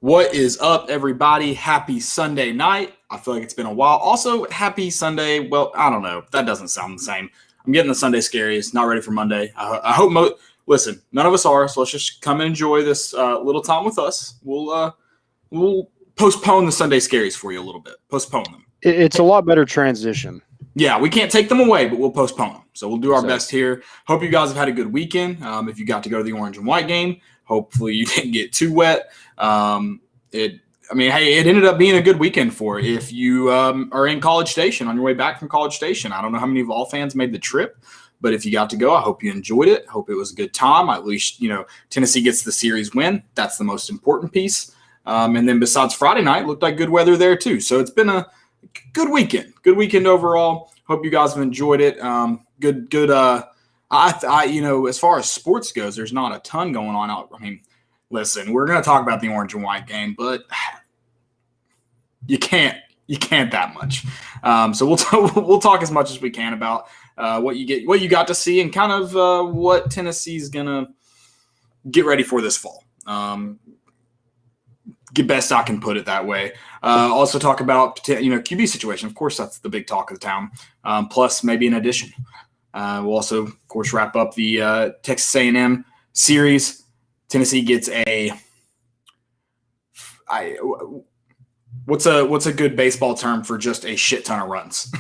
What is up, everybody? Happy Sunday night. I feel like it's been a while. Also, happy Sunday. Well, I don't know. That doesn't sound the same. I'm getting the Sunday scaries. Not ready for Monday. I hope listen, none of us are, so let's just come and enjoy this little time with us. We'll postpone the Sunday scaries for you a little bit. Postpone them. It's a lot better transition. Yeah, we can't take them away, but we'll postpone them. So we'll do our best here. Hope you guys have had a good weekend. If you got to go to the orange and white game, hopefully you didn't get too wet. It ended up being a good weekend for it. If you are in College Station on your way back from College Station, I don't know how many Vol fans made the trip, but if you got to go, I hope you enjoyed it. Hope it was a good time. At least, Tennessee gets the series win. That's the most important piece. And then besides Friday night, looked like good weather there too. So it's been a good weekend. Good weekend overall. Hope you guys have enjoyed it. Good. As far as sports goes, there's not a ton going on out. Listen, we're going to talk about the orange and white game, but you can't that much. So we'll talk as much as we can about what you got to see, and kind of what Tennessee's going to get ready for this fall. Best I can put it that way. Also talk about QB situation. Of course, that's the big talk of the town. Plus maybe an addition. We'll also, of course, wrap up the Texas A&M series. Tennessee gets what's a good baseball term for just a shit ton of runs?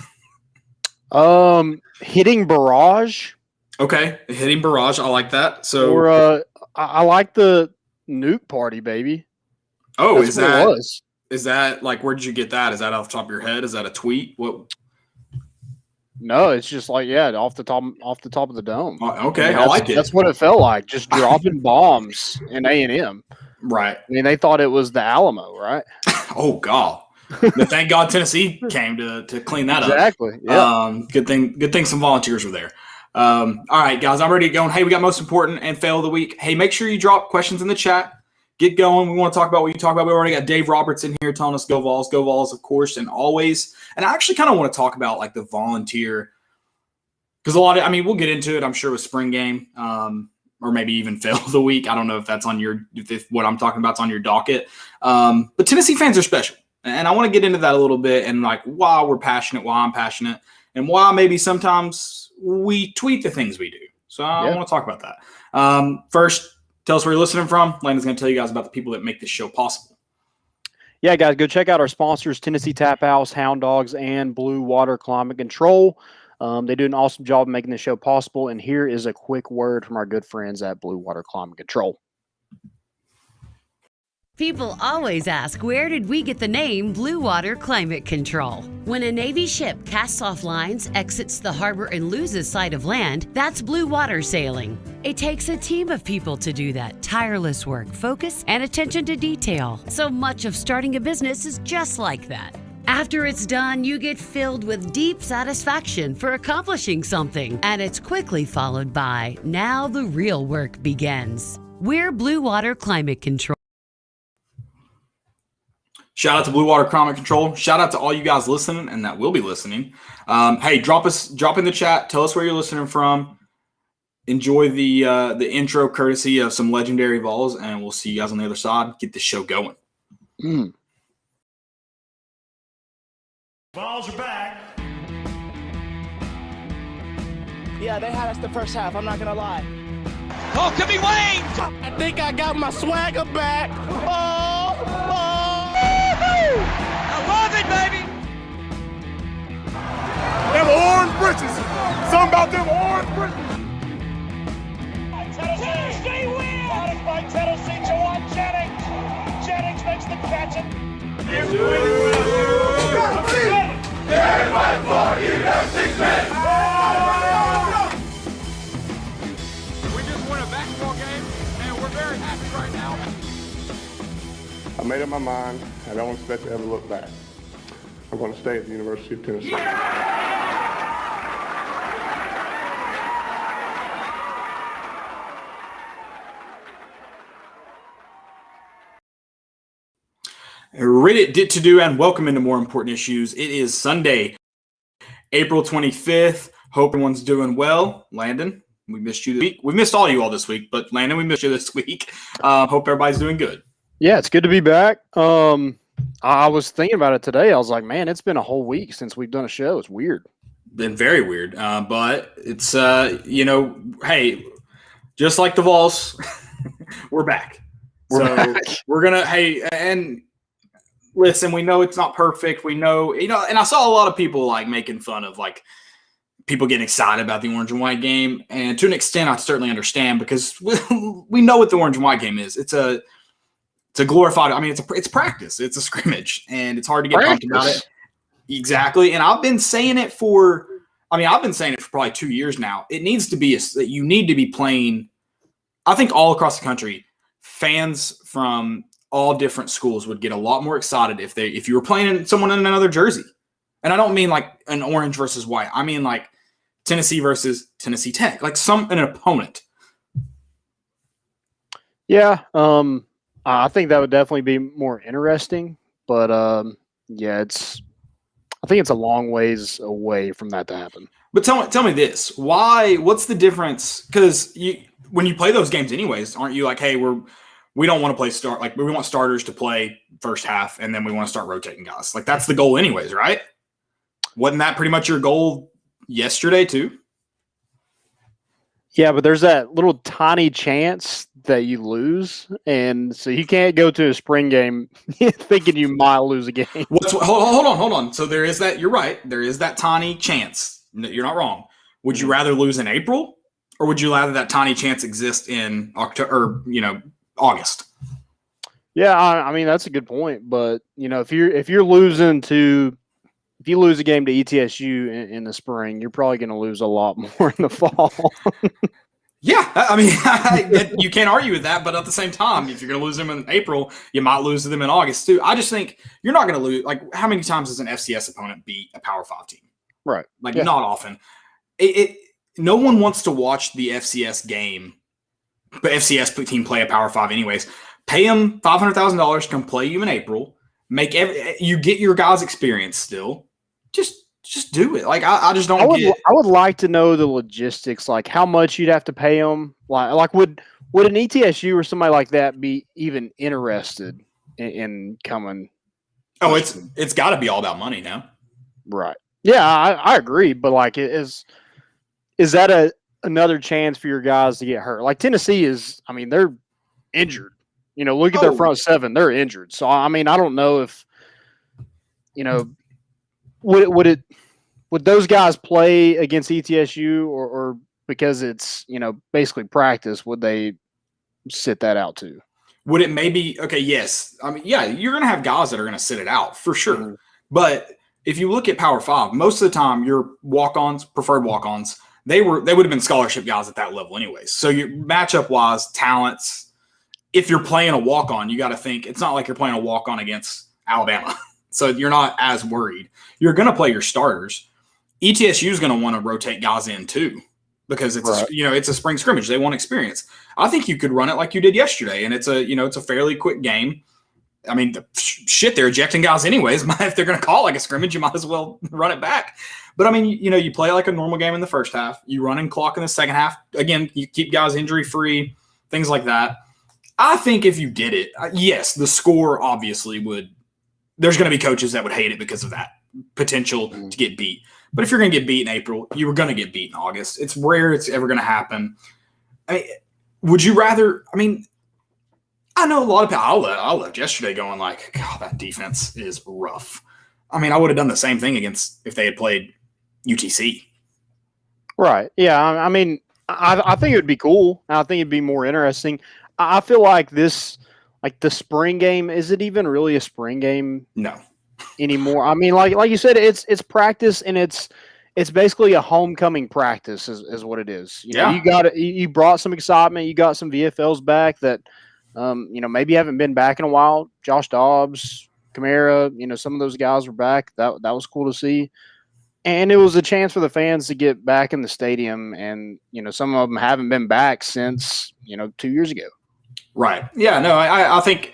Hitting barrage. Okay, hitting barrage. I like that. So, or I like the nuke party, baby. Oh, is that like, where did you get that? Is that off the top of your head? Is that a tweet? What? No, it's just like, off the top of the dome. Okay, I like it. That's what it felt like, just dropping bombs in A&M. Right. They thought it was the Alamo, right? Oh God! But thank God Tennessee came to clean that up. Exactly. Yeah. Good thing some volunteers were there. All right, guys, I'm ready to go. And hey, we got most important and fail of the week. Hey, make sure you drop questions in the chat. Get going. We want to talk about what you talk about. We already got Dave Roberts in here telling us go Vols, of course, and always. And I actually kind of want to talk about like the volunteer, because we'll get into it, I'm sure, with spring game, or maybe even fail of the week. I don't know if that's on if what I'm talking about is on your docket. But Tennessee fans are special, and I want to get into that a little bit, and like why we're passionate, why I'm passionate, and why maybe sometimes we tweet the things we do. So I want to talk about that. First, tell us where you're listening from. Landon's going to tell you guys about the people that make this show possible. Yeah, guys, go check out our sponsors, Tennessee Tap House, Hound Dogs, and Blue Water Climate Control. They do an awesome job of making the show possible. And here is a quick word from our good friends at Blue Water Climate Control. People always ask, where did we get the name Blue Water Climate Control? When a Navy ship casts off lines, exits the harbor, and loses sight of land, that's blue water sailing. It takes a team of people to do that. Tireless work, focus, and attention to detail. So much of starting a business is just like that. After it's done, you get filled with deep satisfaction for accomplishing something, and it's quickly followed by, now the real work begins. We're Blue Water Climate Control. Shout out to Blue Water Climate Control. Shout out to all you guys listening and that will be listening. Hey, drop in the chat. Tell us where you're listening from. Enjoy the intro courtesy of some legendary Vols, and we'll see you guys on the other side. Get this show going. Vols are back. Yeah, they had us the first half. I'm not going to lie. Oh, could be Wayne. I think I got my swagger back. Oh. I love it, baby. Them orange britches. Something about them orange britches. Tennessee wins. Spotted by Tennessee, Jawan Jennings. Jennings makes the catch. We just won a basketball game, and we're very happy right now. I made up my mind. I don't expect to ever look back. I'm going to stay at the University of Tennessee. Reddit did to do, and welcome into More Important Issues. It is Sunday, April 25th. Hope everyone's doing well. Landon, we missed you this week. We missed all you all this week, but Landon, we missed you this week. Hope everybody's doing good. Yeah, it's good to be back. I was thinking about it today. I was like, man, it's been a whole week since we've done a show. It's weird. Been very weird, but it's hey, just like the Vols, we're back. We're gonna and listen. We know it's not perfect. We know and I saw a lot of people like making fun of like people getting excited about the orange and white game, and to an extent, I certainly understand because we know what the orange and white game is. It's a glorified. I mean, it's practice. It's a scrimmage, and it's hard to get pumped about it. Exactly, and I've been saying it for probably 2 years now. It needs to be you need to be playing. I think all across the country, fans from all different schools would get a lot more excited if you were playing someone in another jersey. And I don't mean like an orange versus white. I mean like Tennessee versus Tennessee Tech, like an opponent. Yeah, I think that would definitely be more interesting. But I think it's a long ways away from that to happen. But tell me this: what's the difference? Because when you play those games, anyways, aren't you like, hey, we don't want to play we want starters to play first half, and then we want to start rotating guys. Like that's the goal, anyways, right? Wasn't that pretty much your goal yesterday too? Yeah, but there's that little tiny chance that you lose, and so you can't go to a spring game thinking you might lose a game. Hold on. So there is that. You're right. There is that tiny chance. You're not wrong. Would you rather lose in April, or would you rather that tiny chance exist in October or August? Yeah, I mean that's a good point. But if you lose a game to ETSU in the spring, you're probably going to lose a lot more in the fall. Yeah, I mean, you can't argue with that. But at the same time, if you're going to lose them in April, you might lose to them in August too. I just think you're not going to lose. Like, how many times does an FCS opponent beat a Power 5 team? Right. Like, not often. No one wants to watch the FCS game, but FCS team play a Power 5 anyways. Pay them $500,000 to come play you in April. You get your guys' experience still. Just do it. Like I just don't get it. I would like to know the logistics, like how much you'd have to pay them. Like would an ETSU or somebody like that be even interested in coming? Oh, it's got to be all about money now. Right. Yeah, I agree. But like, is that another chance for your guys to get hurt? Like Tennessee is. I mean, they're injured. Look at their front seven; they're injured. So I mean, I don't know if Would those guys play against ETSU or because it's basically practice, would they sit that out too? Would it maybe okay, yes. I mean, yeah, you're gonna have guys that are gonna sit it out for sure. Mm-hmm. But if you look at Power 5, most of the time your walk-ons, preferred walk-ons, they would have been scholarship guys at that level anyways. So your matchup wise, talents, if you're playing a walk-on, you gotta think it's not like you're playing a walk-on against Alabama. So you're not as worried. You're going to play your starters. ETSU is going to want to rotate guys in too because it's it's a spring scrimmage. They want experience. I think you could run it like you did yesterday, and it's a fairly quick game. I mean, they're ejecting guys anyways. If they're going to call it like a scrimmage, you might as well run it back. But I mean, you play like a normal game in the first half. You run and clock in the second half. Again, you keep guys injury free, things like that. I think if you did it, yes, the score obviously would. There's going to be coaches that would hate it because of that potential to get beat. But if you're going to get beat in April, you were going to get beat in August. It's rare it's ever going to happen. I mean, would you rather – I mean, I know a lot of people – I left yesterday going like, God, that defense is rough. I mean, I would have done the same thing if they had played UTC. Right. Yeah, I mean, I think it would be cool. I think it'd be more interesting. I feel like this – like the spring game, is it even really a spring game? No. Anymore. I mean, like you said, it's practice and it's basically a homecoming practice is what it is. You brought some excitement. You got some VFLs back that maybe haven't been back in a while. Josh Dobbs, Kamara, some of those guys were back. That was cool to see. And it was a chance for the fans to get back in the stadium, and some of them haven't been back since 2 years ago. Right. Yeah. No. I think.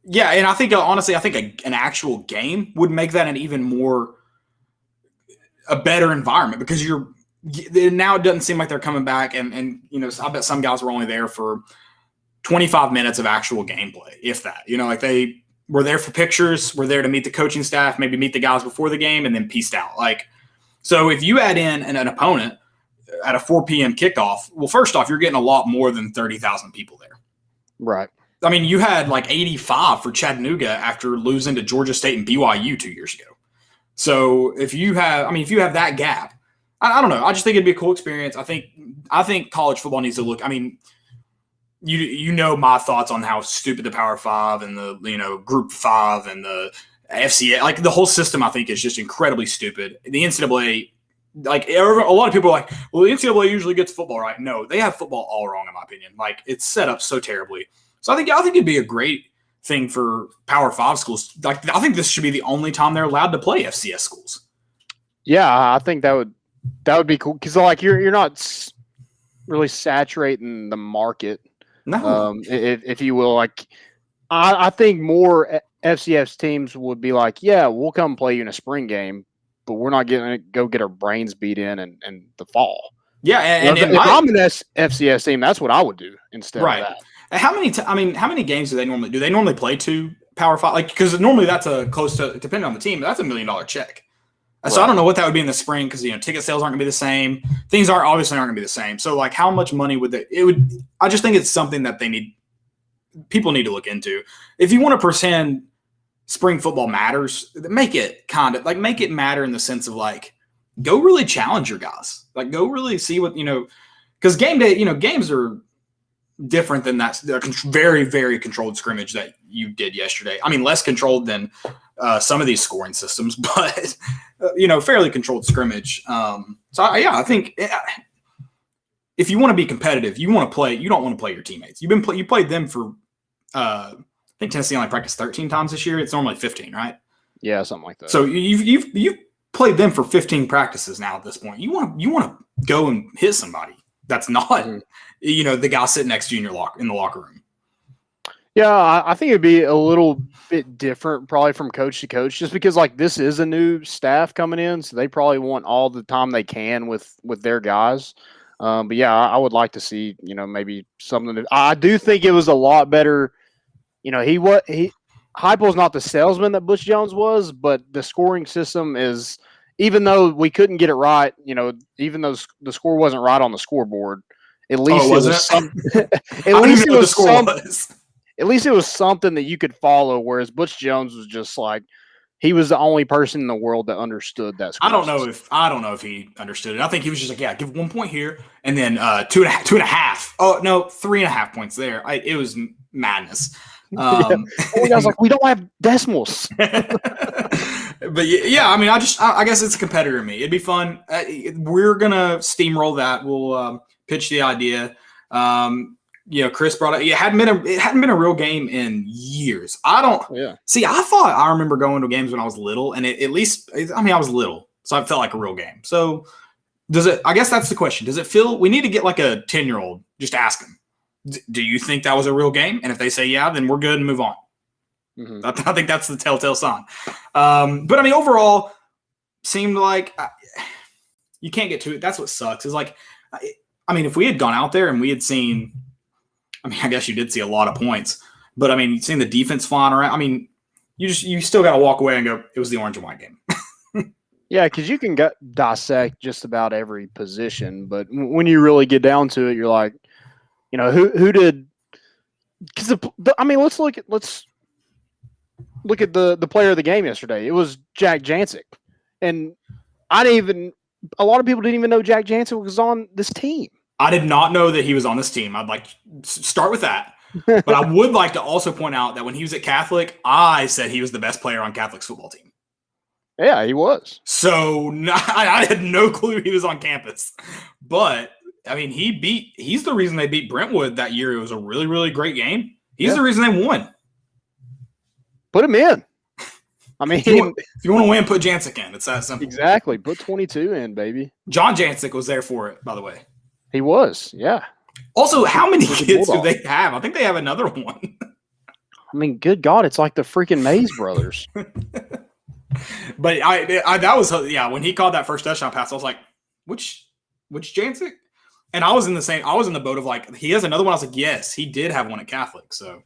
Yeah, and I think honestly, an actual game would make that an even more a better environment because now it doesn't seem like they're coming back, and I bet some guys were only there for 25 minutes of actual gameplay, if that. Like they were there for pictures, were there to meet the coaching staff, maybe meet the guys before the game, and then peaced out. Like, so if you add in an opponent at a 4 p.m. kickoff, well, first off, you're getting a lot more than 30,000 people there. Right. I mean, you had like 85 for Chattanooga after losing to Georgia State and BYU 2 years ago. So if you have that gap, I don't know. I just think it'd be a cool experience. I think college football needs to look. I mean, you know my thoughts on how stupid the Power Five and the Group 5 and the FCA, like the whole system, I think is just incredibly stupid. The NCAA, like a lot of people are like, well, the NCAA usually gets football right. No, they have football all wrong in my opinion. Like it's set up so terribly. So I think it'd be a great thing for Power 5 schools. Like I think this should be the only time they're allowed to play FCS schools. Yeah, I think that would be cool because like you're not really saturating the market. No, if you will, like I think more FCS teams would be like, yeah, we'll come play you in a spring game, but we're not going to go get our brains beat in the fall. Yeah, and if I'm an FCS team, that's what I would do instead of that. How many games do they normally do? They normally play 2 Power 5, like because normally that's a close to, depending on the team, that's $1 million check. Right. So I don't know what that would be in the spring because ticket sales aren't going to be the same. Things obviously aren't going to be the same. So like, how much money would they? I just think it's something that people need to look into. If you want to pretend spring football matters, make it matter in the sense of like, go really challenge your guys. Like, go really see what because game day, games are different than that very, very controlled scrimmage that you did yesterday. I mean, less controlled than some of these scoring systems, but fairly controlled scrimmage. I think if you want to be competitive, you don't want to play your teammates. You played them for I think Tennessee only practiced 13 times this year. It's normally 15, right? Yeah, something like that. So you've played them for 15 practices now at this point. You want to go and hit somebody that's not the guy sitting next to you in the locker room. Yeah, I think it'd be a little bit different probably from coach to coach just because like this is a new staff coming in, so they probably want all the time they can with their guys. But yeah, I would like to see, maybe something. I do think it was a lot better. Heupel's not the salesman that Butch Jones was, but the scoring system is, even though we couldn't get it right, even though the score wasn't right on the scoreboard, at least At least it was something that you could follow, whereas Butch Jones was just like he was the only person in the world that understood that. I don't know if he understood it. I think he was just like, yeah, give 1 point here, and then 2.5. Oh no, 3.5 points there. It was madness. I was like, we don't have decimals. But yeah, I mean, I guess it's a competitor in me. It'd be fun. We're gonna steamroll that. We'll pitch the idea. Chris brought it. It hadn't been a real game in years. I thought I remember going to games when I was little, and I was little, so I felt like a real game. So does it? I guess that's the question. Does it feel? We need to get like a 10-year-old. Just ask them. Do you think that was a real game? And if they say yeah, then we're good and move on. Mm-hmm. I think that's the telltale sign. But I mean, overall, seemed like you can't get to it. That's what sucks. Is like, I mean, if we had gone out there and we had seen, I mean, I guess you did see a lot of points, but I mean, you've seen the defense flying around. I mean, you still got to walk away and go, it was the orange and white game. Yeah, because you can dissect just about every position, but when you really get down to it, you're like, who did? Because let's look at the player of the game yesterday. It was Jack Jancic, and a lot of people didn't even know Jack Jancic was on this team. I did not know that he was on this team. I'd like to start with that. But I would like to also point out that when he was at Catholic, I said he was the best player on Catholic's football team. Yeah, he was. So I had no clue he was on campus. But, I mean, he's the reason they beat Brentwood that year. It was a really, really great game. He's the reason they won. Put him in. I mean, if you want to win, put Jancic in. It's that simple. Exactly. Put 22 in, baby. John Jancic was there for it, by the way. He was, yeah. Also, how many kids do they have? I think they have another one. I mean, good God, it's like the freaking Mays brothers. But that was when he called that first touchdown pass, I was like, which Jancic? And I was in the boat of like, he has another one. I was like, yes, he did have one at Catholic. So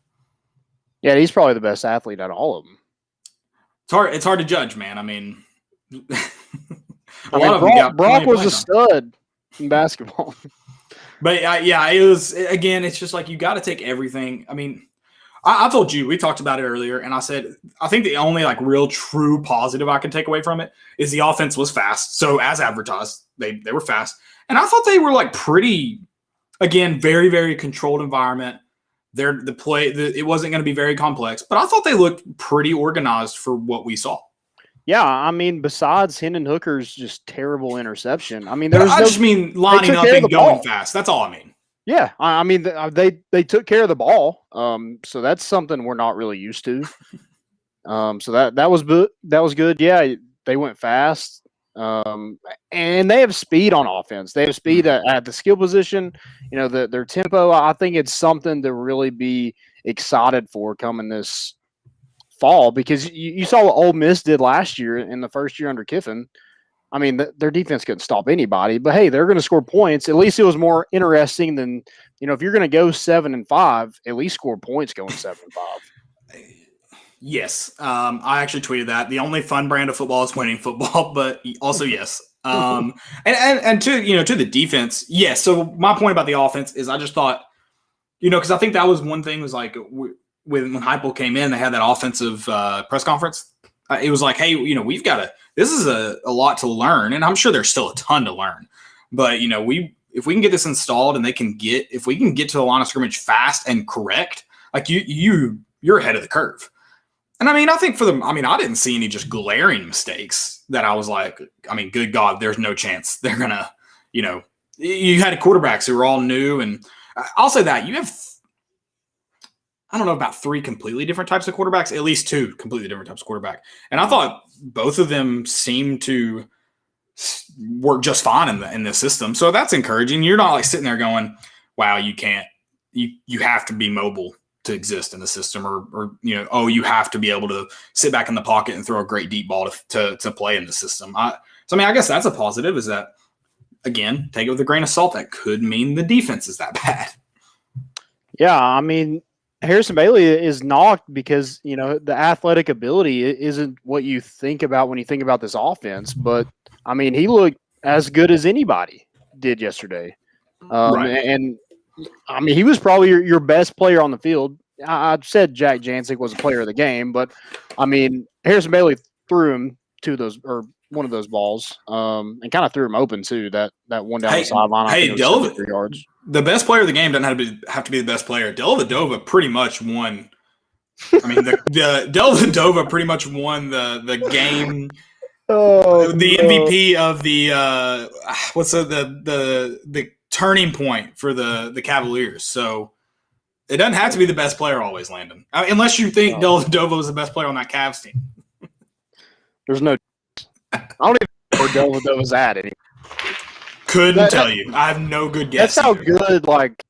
Yeah, he's probably the best athlete out of all of them. it's hard to judge, man. I mean, Brock was a stud in basketball. But yeah, it was, again, it's just like you got to take everything. I mean, I told you, we talked about it earlier, and I said, I think the only like real true positive I can take away from it is the offense was fast. So as advertised, they were fast. And I thought they were like pretty, again, very, very controlled environment. It wasn't going to be very complex, but I thought they looked pretty organized for what we saw. Yeah, I mean, besides Hendon Hooker's just terrible interception, I mean, I just mean lining up and going fast. That's all I mean. Yeah, I mean, they took care of the ball, so that's something we're not really used to. So that was good. Yeah, they went fast, and they have speed on offense. They have speed at the skill position. You know, their tempo. I think it's something to really be excited for coming this fall, because you saw what Ole Miss did last year in the first year under Kiffin. I mean, their defense couldn't stop anybody, but hey, they're going to score points. At least it was more interesting than, if you're going to go 7-5, at least score points going 7-5. Yes. I actually tweeted that. The only fun brand of football is winning football, but also yes. And to the defense, yes. So my point about the offense is I just thought, because I think that was one thing was like when Heupel came in, they had that offensive press conference. It was like, hey, this is a lot to learn, and I'm sure there's still a ton to learn. But if we can get this installed and if we can get to the line of scrimmage fast and correct, like you're ahead of the curve. And I mean, I think I didn't see any just glaring mistakes that I was like, I mean, good God, there's no chance they're gonna, you had quarterbacks who were all new, and I'll say that you have. I don't know about 3 completely different types of quarterbacks, at least 2 completely different types of quarterback. And I thought both of them seemed to work just fine in the system. So that's encouraging. You're not like sitting there going, wow, you can't, you have to be mobile to exist in the system, or you have to be able to sit back in the pocket and throw a great deep ball to play in the system. I guess that's a positive, is that, again, take it with a grain of salt. That could mean the defense is that bad. Yeah, I mean, Harrison Bailey is knocked because, the athletic ability isn't what you think about when you think about this offense. But, I mean, he looked as good as anybody did yesterday. Right. And, I mean, he was probably your best player on the field. I said Jack Jancic was a player of the game, but, I mean, Harrison Bailey threw him one of those balls, and kind of threw him open too. That one down the sideline. Hey, yards. The best player of the game doesn't have to be the best player. Dellavedova pretty much won. I mean, the Dellavedova pretty much won the game. MVP of the the turning point for the Cavaliers. So it doesn't have to be the best player always, Landon, unless you think Dellavedova was the best player on that Cavs team. There's no. I don't even know where Dellavedova's at anymore. Couldn't tell you. I have no good guess. That's how good like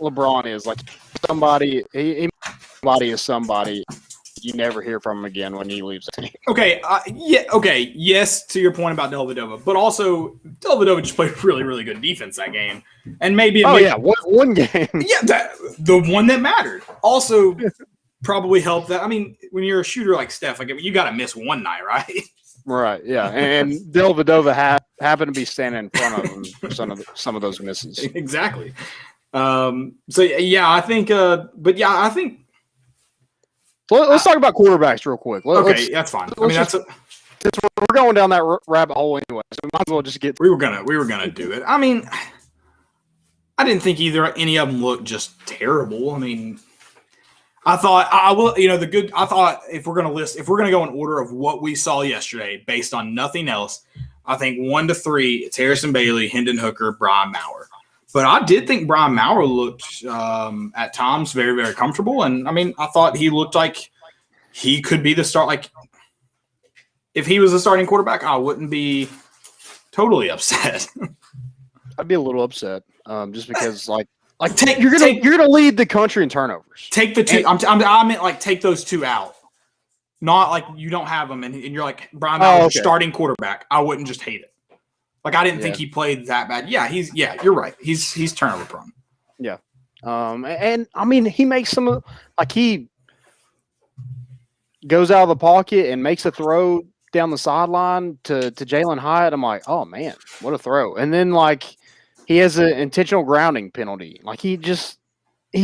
LeBron is. Like somebody is somebody. You never hear from him again when he leaves the team. Okay. Okay. Yes, to your point about Dellavedova, but also Dellavedova just played really, really good defense that game, and maybe one game. Yeah, the one that mattered. Also, probably helped that. I mean, when you're a shooter like Steph, like you got to miss one night, right? Right, yeah, and Dellavedova happened to be standing in front of him for some of those misses. Exactly. So yeah, I think. But yeah, I think. Let's talk about quarterbacks real quick. That's fine. I mean, we're going down that rabbit hole anyway, so we might as well just get. We were gonna do it. I mean, I didn't think any of them looked just terrible. I mean. I thought I thought if we're gonna go in order of what we saw yesterday, based on nothing else, I think 1 to 3, it's Harrison Bailey, Hendon Hooker, Brian Maurer. But I did think Brian Maurer looked at times very, very comfortable, and I mean, I thought he looked like he could be the start. Like if he was a starting quarterback, I wouldn't be totally upset. I'd be a little upset, just because you're gonna lead the country in turnovers. Take the 2. I meant like take those 2 out, not like you don't have them and you're like Brian Maurer, starting quarterback. I wouldn't just hate it. Like I didn't think he played that bad. Yeah, you're right. He's turnover prone. Yeah. And I mean, he makes he goes out of the pocket and makes a throw down the sideline to Jalen Hyatt. I'm like, oh man, what a throw. And then he has an intentional grounding penalty. Like he's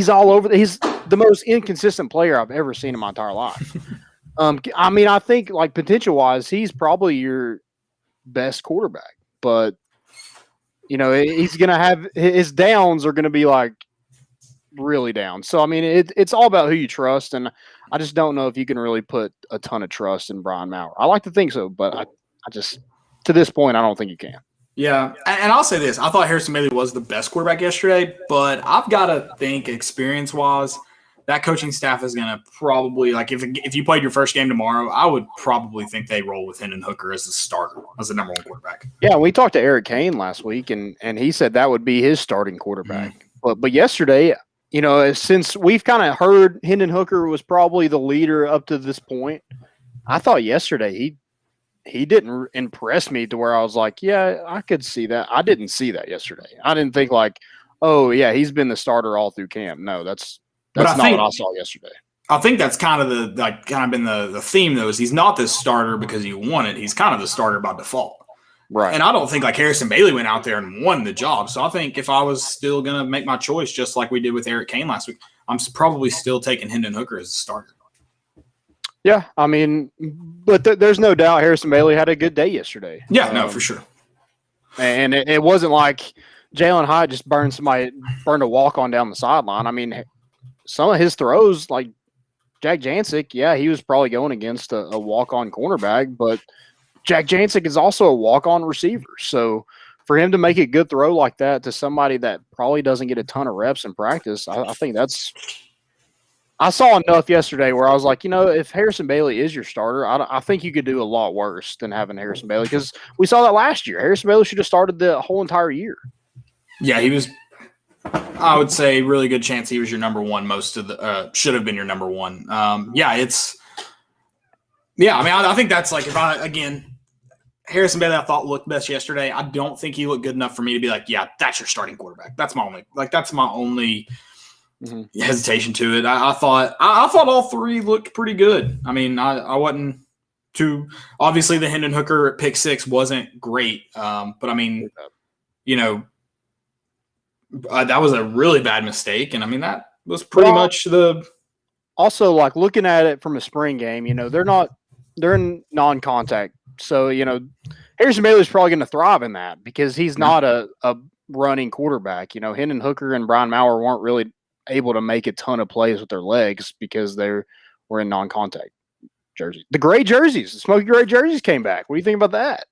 all over. He's the most inconsistent player I've ever seen in my entire life. I mean, I think potential wise, he's probably your best quarterback, but he's going to have his downs are going to be really down. So, I mean, it's all about who you trust. And I just don't know if you can really put a ton of trust in Brian Maurer. I like to think so, but I just, to this point, I don't think you can. Yeah. And I'll say this. I thought Harrison Bailey was the best quarterback yesterday, but I've got to think experience-wise, that coaching staff is going to probably, if you played your first game tomorrow, I would probably think they roll with Hendon Hooker as the starter, as the number one quarterback. Yeah, we talked to Eric Kane last week, and he said that would be his starting quarterback. But yesterday, since we've kind of heard Hendon Hooker was probably the leader up to this point, I thought yesterday he didn't impress me to where I was like, yeah, I could see that. I didn't see that yesterday. I didn't think oh, yeah, he's been the starter all through camp. No, that's not what I saw yesterday. I think that's kind of been the theme, though, is he's not the starter because he won it. He's kind of the starter by default. Right. And I don't think Harrison Bailey went out there and won the job. So I think if I was still going to make my choice, just like we did with Eric Kane last week, I'm probably still taking Hendon Hooker as a starter. Yeah, I mean, but there's no doubt Harrison Bailey had a good day yesterday. Yeah, no, for sure. And it wasn't like Jalen Hyatt just burned a walk-on down the sideline. I mean, some of his throws, like Jack Jancic, yeah, he was probably going against a walk-on cornerback, but Jack Jancic is also a walk-on receiver. So for him to make a good throw like that to somebody that probably doesn't get a ton of reps in practice, I think that's – I saw enough yesterday where I was like, if Harrison Bailey is your starter, I think you could do a lot worse than having Harrison Bailey, because we saw that last year. Harrison Bailey should have started the whole entire year. Yeah, he was – I would say really good chance he was your number one should have been your number one. I mean, I think that's Harrison Bailey I thought looked best yesterday. I don't think he looked good enough for me to be like, yeah, that's your starting quarterback. That's my only hesitation to it. I thought all three looked pretty good. I mean, I wasn't too – obviously the Hendon Hooker pick six wasn't great. But I mean, that was a really bad mistake. And I mean, that was pretty much the – also, looking at it from a spring game, they're in non-contact. So, Harrison Bailey's probably going to thrive in that because he's not a running quarterback. Hendon Hooker and Brian Maurer weren't really able to make a ton of plays with their legs because they were in non-contact jerseys. The gray jerseys, the smoky gray jerseys came back. What do you think about that?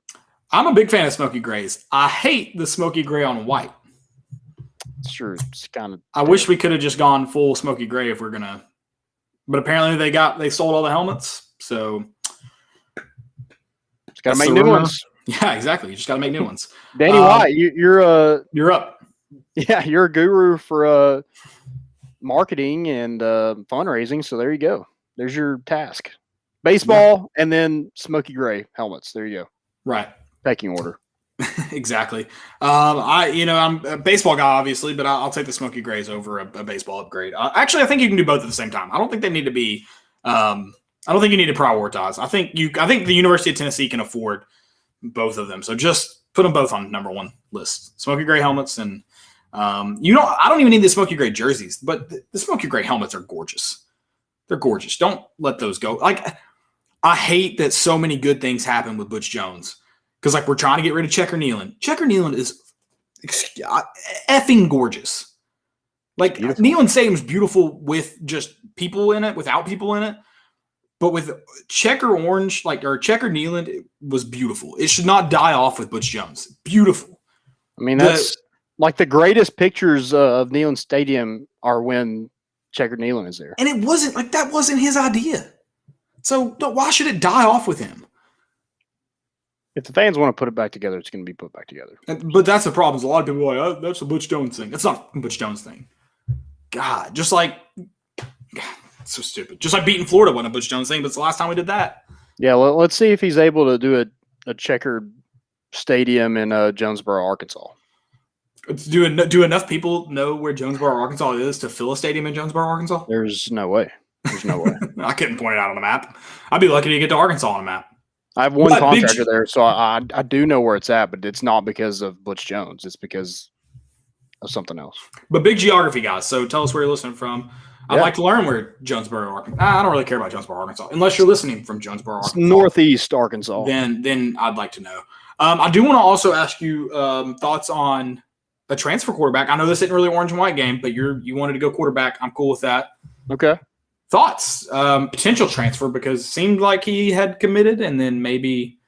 I'm a big fan of smoky grays. I hate the smoky gray on white. It's true. It's kind of. I wish we could have just gone full smoky gray if we're gonna. But apparently they sold all the helmets, so. Just got to make new ones. Yeah, exactly. You just got to make new ones. Danny White, you're up. Yeah, you're a guru for marketing and fundraising. So there you go. There's your task: baseball and then smoky gray helmets. There you go. Right. Pecking order. Exactly. I'm a baseball guy, obviously, but I'll take the smoky grays over a baseball upgrade. Actually, I think you can do both at the same time. I don't think they need to be. I don't think you need to prioritize. I think the University of Tennessee can afford both of them. So just put them both on number one list. Smoky gray helmets and I don't even need the smoky gray jerseys, but the smoky gray helmets are gorgeous. They're gorgeous. Don't let those go. I hate that so many good things happen with Butch Jones. Because, we're trying to get rid of Checker Nealon. Checker Nealon is effing gorgeous. Neyland Stadium's beautiful with just people in it, without people in it. But with Checker Orange, or Checker Nealon, it was beautiful. It should not die off with Butch Jones. Beautiful. I mean, that's the greatest pictures of Neyland Stadium are when Checker Nealon is there. And it wasn't, that wasn't his idea. So why should it die off with him? If the fans want to put it back together, it's going to be put back together. But that's the problem. A lot of people are like, oh, that's a Butch Jones thing. That's not a Butch Jones thing. God, it's so stupid. Just like beating Florida wasn't a Butch Jones thing, but it's the last time we did that. Yeah, let's see if he's able to do a checkered stadium in Jonesboro, Arkansas. Do enough people know where Jonesboro, Arkansas is to fill a stadium in Jonesboro, Arkansas? There's no way. There's no way. I couldn't point it out on the map. I'd be lucky to get to Arkansas on a map. I have one contractor there, so I do know where it's at, but it's not because of Butch Jones. It's because of something else. But big geography, guys. So tell us where you're listening from. I'd like to learn where Jonesboro, Arkansas. I don't really care about Jonesboro, Arkansas, unless you're listening from Jonesboro, Arkansas. Northeast Arkansas. Then I'd like to know. I do want to also ask you thoughts on a transfer quarterback. I know this isn't really orange and white game, but you wanted to go quarterback. I'm cool with that. Okay. Thoughts? Potential transfer, because it seemed like he had committed and then maybe.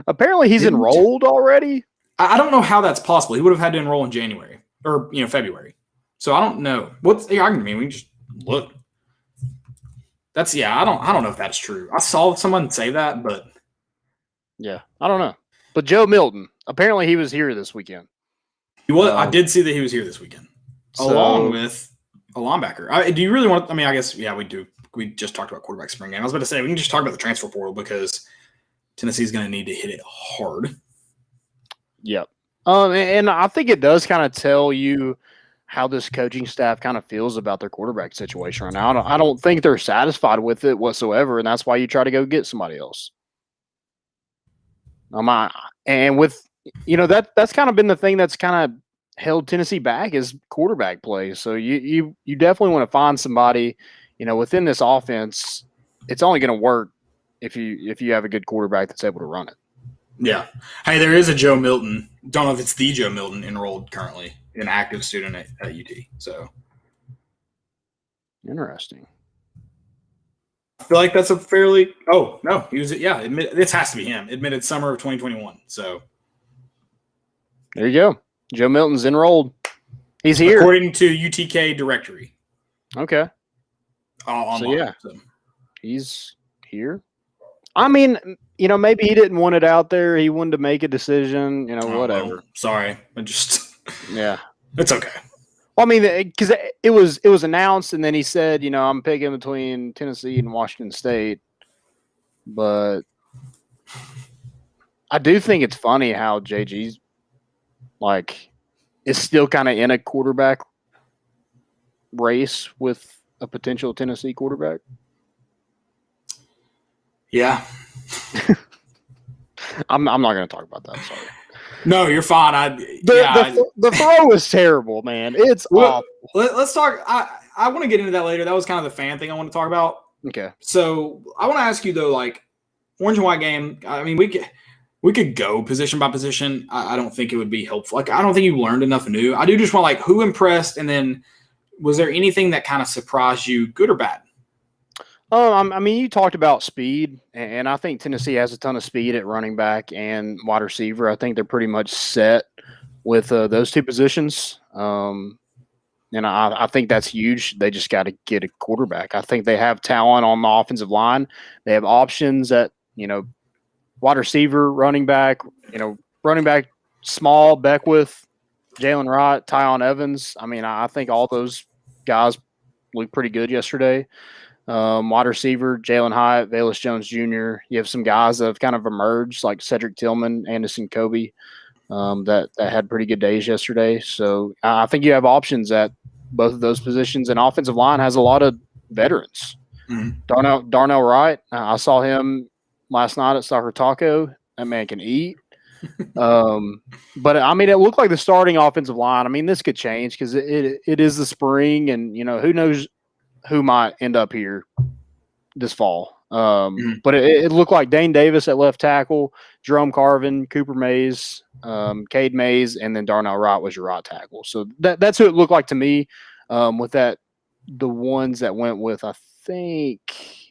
Apparently he's enrolled already. I don't know how that's possible. He would have had to enroll in January or February. So I don't know. What's the argument? We can just look. I don't know if that's true. I saw someone say that, but yeah, I don't know. But Joe Milton, apparently he was here this weekend. I did see that he was here this weekend, along with a linebacker. Do you really want? I guess we do. We just talked about quarterback spring game. I was about to say we can just talk about the transfer portal because Tennessee's going to need to hit it hard. Yep. And I think it does kind of tell you how this coaching staff kind of feels about their quarterback situation right now. I don't think they're satisfied with it whatsoever, and that's why you try to go get somebody else. And with that's kind of been the thing that's kind of held Tennessee back is quarterback play. So you definitely want to find somebody, within this offense. It's only going to work if you have a good quarterback that's able to run it. Yeah. Hey, there is a Joe Milton. Don't know if it's the Joe Milton enrolled currently, an active student at UT. So interesting. I feel like that's a fairly. Oh no, he was. Yeah, this has to be him. Admitted summer of 2021. So there you go. Joe Milton's enrolled. He's here according to UTK directory. Okay. Online, so he's here. I mean, maybe he didn't want it out there. He wanted to make a decision. Whatever. Sorry, yeah, it's okay. Well, I mean, because it was announced, and then he said, I'm picking between Tennessee and Washington State. But I do think it's funny how JG's is still kind of in a quarterback race with a potential Tennessee quarterback. Yeah. I'm not going to talk about that. Sorry. No, you're fine. The throw is terrible, man. It's awful. Let's talk. I want to get into that later. That was kind of the fan thing I want to talk about. Okay. So I want to ask you though, orange and white game. I mean, we could go position by position. I don't think it would be helpful. I don't think you learned enough new. I do just want who impressed, and then was there anything that kind of surprised you, good or bad? I mean, you talked about speed, and I think Tennessee has a ton of speed at running back and wide receiver. I think they're pretty much set with those two positions. And I think that's huge. They just got to get a quarterback. I think they have talent on the offensive line. They have options at, wide receiver, running back, Small, Beckwith, Jalen Wright, Tyon Evans. I mean, I think all those guys looked pretty good yesterday. Wide receiver, Jalen Hyatt, Velus Jones Jr. You have some guys that have kind of emerged, like Cedric Tillman, Anderson Kobe, that had pretty good days yesterday. So I think you have options at both of those positions. And offensive line has a lot of veterans. Mm-hmm. Darnell Wright, I saw him last night at Soccer Taco. That man can eat. But I mean, it looked like the starting offensive line. I mean, this could change because it is the spring, and who knows who might end up here this fall. But it looked like Dane Davis at left tackle, Jerome Carvin, Cooper Mays, Cade Mays, and then Darnell Wright was your right tackle. So that's who it looked like to me. With that, the ones that went with, I think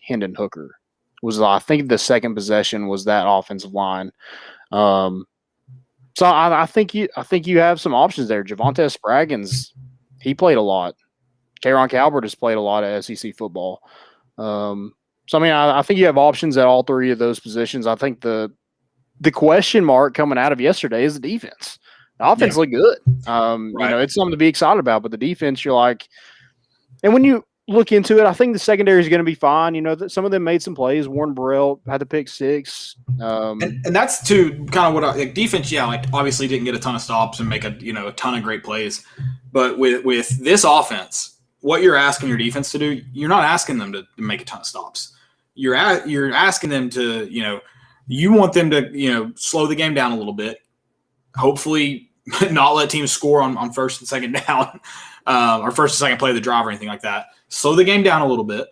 Hendon Hooker was, I think the second possession was that offensive line. So I think you have some options there. Javonte Spraggins, he played a lot. Kayron Calvert has played a lot of SEC football. So, I mean, I think you have options at all three of those positions. I think the question mark coming out of yesterday is the defense. The offense looked good. Right. It's something to be excited about, but the defense, you're like – and when look into it. I think the secondary is going to be fine. Some of them made some plays. Warren Burrell had to pick 6. And that's too kind of what defense. Yeah, like obviously didn't get a ton of stops and make a ton of great plays, but with this offense, what you're asking your defense to do, you're not asking them to make a ton of stops. You're asking them to you want them to slow the game down a little bit. Hopefully, not let teams score on first and second down, or first and second play of the drive or anything like that. Slow the game down a little bit,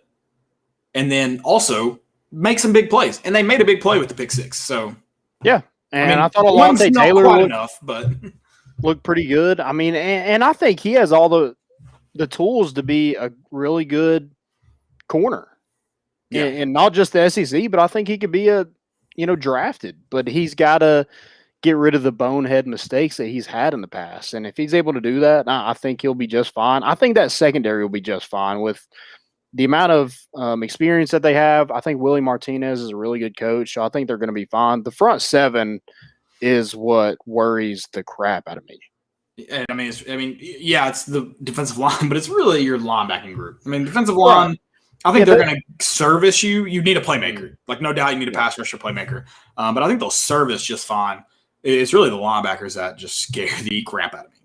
and then also make some big plays. And they made a big play with the pick 6. So yeah, and I thought Alontae Taylor looked pretty good. I mean, and I think he has all the tools to be a really good corner, and not just the SEC, but I think he could be drafted. But he's got to get rid of the bonehead mistakes that he's had in the past. And if he's able to do that, I think he'll be just fine. I think that secondary will be just fine with the amount of experience that they have. I think Willie Martinez is a really good coach, so I think they're going to be fine. The front 7 is what worries the crap out of me. And it's the defensive line, but it's really your linebacking group. I mean, defensive line, I think they're going to service you. You need a playmaker. Like, no doubt you need a pass rusher playmaker. But I think they'll service just fine. It's really the linebackers that just scare the crap out of me.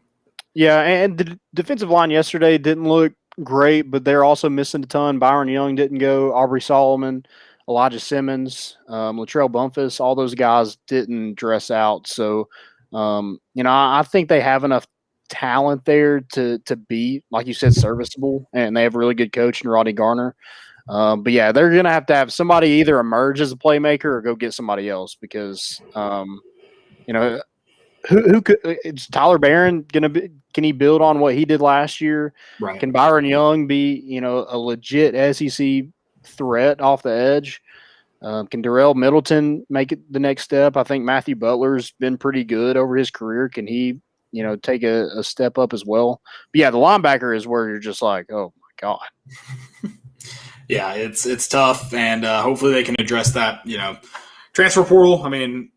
Yeah, and the defensive line yesterday didn't look great, but they're also missing a ton. Byron Young didn't go. Aubrey Solomon, Elijah Simmons, Latrell Bumpus, all those guys didn't dress out. So, I think they have enough talent there to be, like you said, serviceable, and they have a really good coach in Rodney Garner. But yeah, they're going to have somebody either emerge as a playmaker or go get somebody else because, who could? It's Tyler Barron going to be? Can he build on what he did last year? Right. Can Byron Young be, a legit SEC threat off the edge? Can Darrell Middleton make it the next step? I think Matthew Butler's been pretty good over his career. Can he, take a step up as well? But yeah, the linebacker is where you're just like, oh my God. Yeah, it's tough, and hopefully they can address that. Transfer portal. I mean,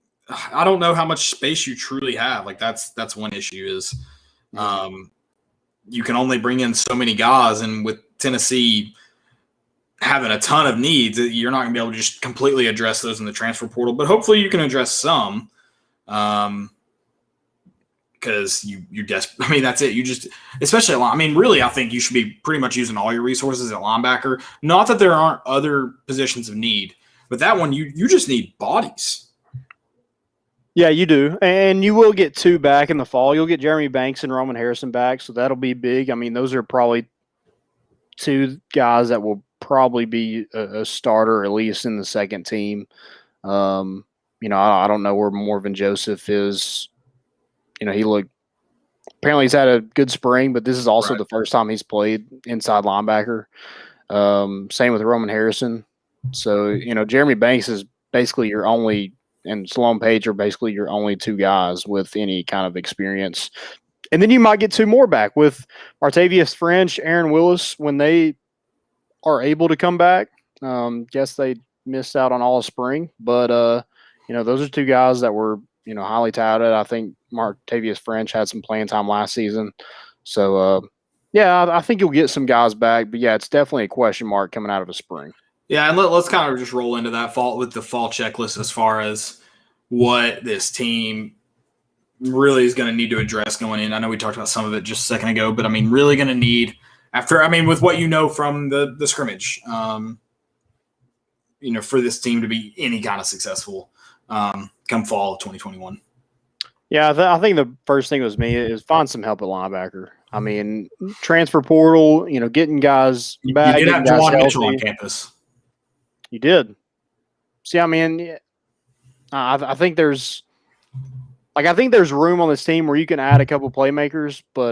I don't know how much space you truly have. Like that's one issue is you can only bring in so many guys, and with Tennessee having a ton of needs, you're not going to be able to just completely address those in the transfer portal. But hopefully you can address some because you're desperate. I mean, that's it. You just – especially – I mean, really, I think you should be pretty much using all your resources at linebacker. Not that there aren't other positions of need, but that one you just need bodies. Yeah, you do. And you will get 2 back in the fall. You'll get Jeremy Banks and Roman Harrison back, so that'll be big. I mean, those are probably 2 guys that will probably be a starter, at least in the second team. I don't know where Morvin Joseph is. He looked – apparently he's had a good spring, but this is also the first time he's played inside linebacker. Same with Roman Harrison. So, Jeremy Banks is basically your only – and Sloan Page are basically your only 2 guys with any kind of experience. And then you might get 2 more back with Martavius French, Aaron Willis, when they are able to come back. Guess they missed out on all of spring. But, those are 2 guys that were, highly touted. I think Martavius French had some playing time last season. So, I think you'll get some guys back. But, yeah, it's definitely a question mark coming out of the spring. Yeah, and let's kind of just roll into that fall checklist as far as what this team really is going to need to address going in. I know we talked about some of it just a second ago, but I mean, really going to need with what from the scrimmage, for this team to be any kind of successful come fall of 2021. Yeah, I think the first thing was me is find some help at linebacker. I mean, transfer portal, getting guys back. You did have Juwan Mitchell on campus. You did. See, I mean, I think there's room on this team where you can add a couple playmakers, but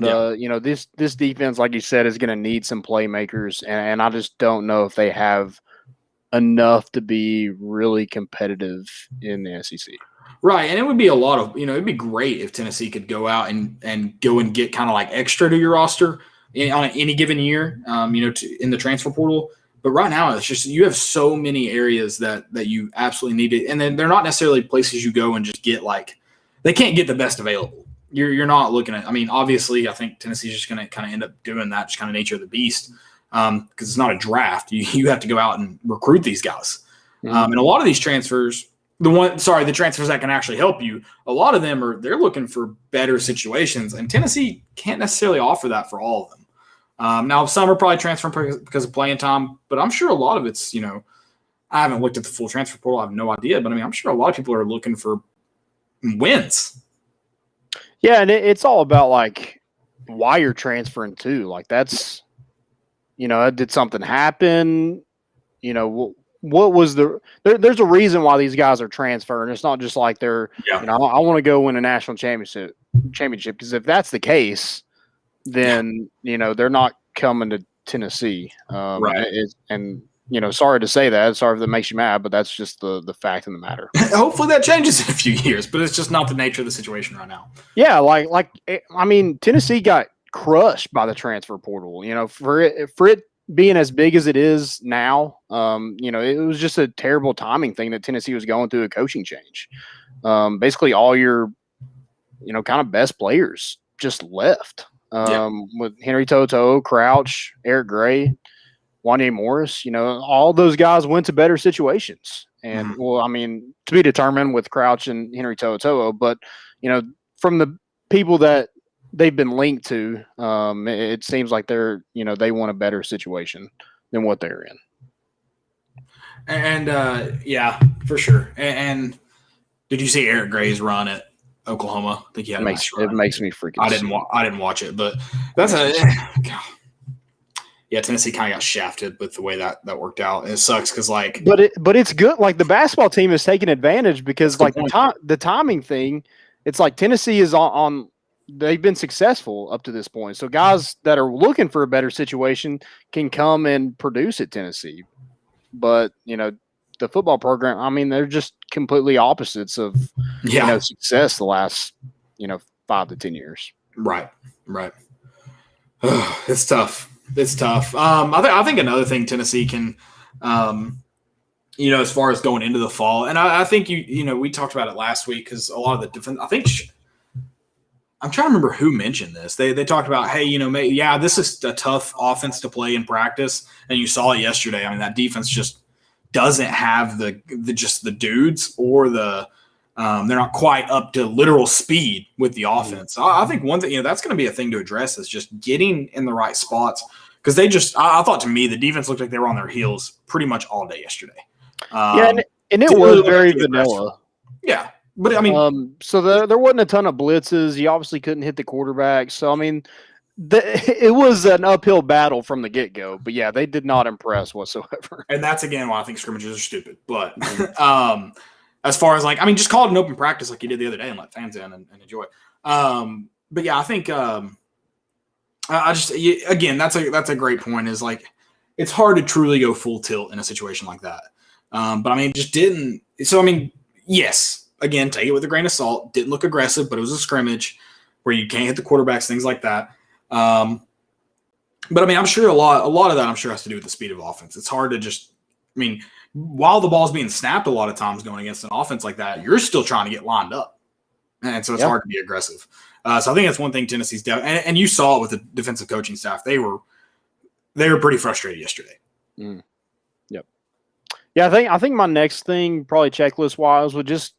this defense, like you said, is going to need some playmakers, and I just don't know if they have enough to be really competitive in the SEC. Right, and it would be a lot of it'd be great if Tennessee could go out and go and get kind of like extra to your roster on any given year, in the transfer portal. But right now, it's just you have so many areas that you absolutely need it, and then they're not necessarily places you go and just get they can't get the best available. You're not looking at. I mean, obviously, I think Tennessee's just going to kind of end up doing that, just kind of nature of the beast. because it's not a draft. You have to go out and recruit these guys. And a lot of these transfers, the transfers that can actually help you, a lot of them they're looking for better situations, and Tennessee can't necessarily offer that for all of them. Now, some are probably transferring because of playing time, but I'm sure a lot of it's, I haven't looked at the full transfer portal. I have no idea, but I'm sure a lot of people are looking for wins. Yeah, and it's all about like why you're transferring too. Like that's, did something happen? What was there's a reason why these guys are transferring. It's not just like they're, I want to go win a national championship. Because if that's the case, then, they're not coming to Tennessee. Right. And sorry to say that. Sorry if that makes you mad, but that's just the fact of the matter. Hopefully that changes in a few years, but it's just not the nature of the situation right now. Yeah, Tennessee got crushed by the transfer portal. For it being as big as it is now, it was just a terrible timing thing that Tennessee was going through a coaching change. Basically, all your, kind of best players just left. With Henry To'oTo'o, Crouch, Eric Gray, Wanye Morris, all those guys went to better situations. And, to be determined with Crouch and Henry To'oTo'o, but, from the people that they've been linked to, it seems like they're, they want a better situation than what they're in. And yeah, for sure. And did you see Eric Gray's run at Oklahoma? I think he had it makes me freaking. I didn't watch it, but that's Tennessee kind of got shafted with the way that worked out. And it sucks because but it's good. Like the basketball team is taking advantage because the timing thing. It's like Tennessee is on. They've been successful up to this point. So guys that are looking for a better situation can come and produce at Tennessee. But, the football program, they're just completely opposites of, success the last, 5 to 10 years. Right. It's tough. I think another thing Tennessee can, as far as going into the fall, and I think, we talked about it last week because a lot of the different, I'm trying to remember who mentioned this. They talked about, hey, this is a tough offense to play in practice, and you saw it yesterday. that defense just doesn't have the dudes or they're not quite up to literal speed with the offense. I think one thing, that's going to be a thing to address is just getting in the right spots because I thought to me the defense looked like they were on their heels pretty much all day yesterday. And it was very vanilla. Yeah. But so there wasn't a ton of blitzes. You obviously couldn't hit the quarterback. So it was an uphill battle from the get go. But yeah, they did not impress whatsoever. And that's again why I think scrimmages are stupid. But as far as just call it an open practice like you did the other day and let fans in and enjoy it. But yeah, I think that's a great point. Is it's hard to truly go full tilt in a situation like that. But it just didn't. So yes. Again, take it with a grain of salt. Didn't look aggressive, but it was a scrimmage where you can't hit the quarterbacks, things like that. But I'm sure a lot of that has to do with the speed of offense. It's hard to just, while the ball's being snapped a lot of times going against an offense like that, you're still trying to get lined up, and so it's hard to be aggressive. So I think that's one thing Tennessee's done, and you saw it with the defensive coaching staff. They were pretty frustrated yesterday. Yep. Yeah, I think my next thing, probably checklist wise, would just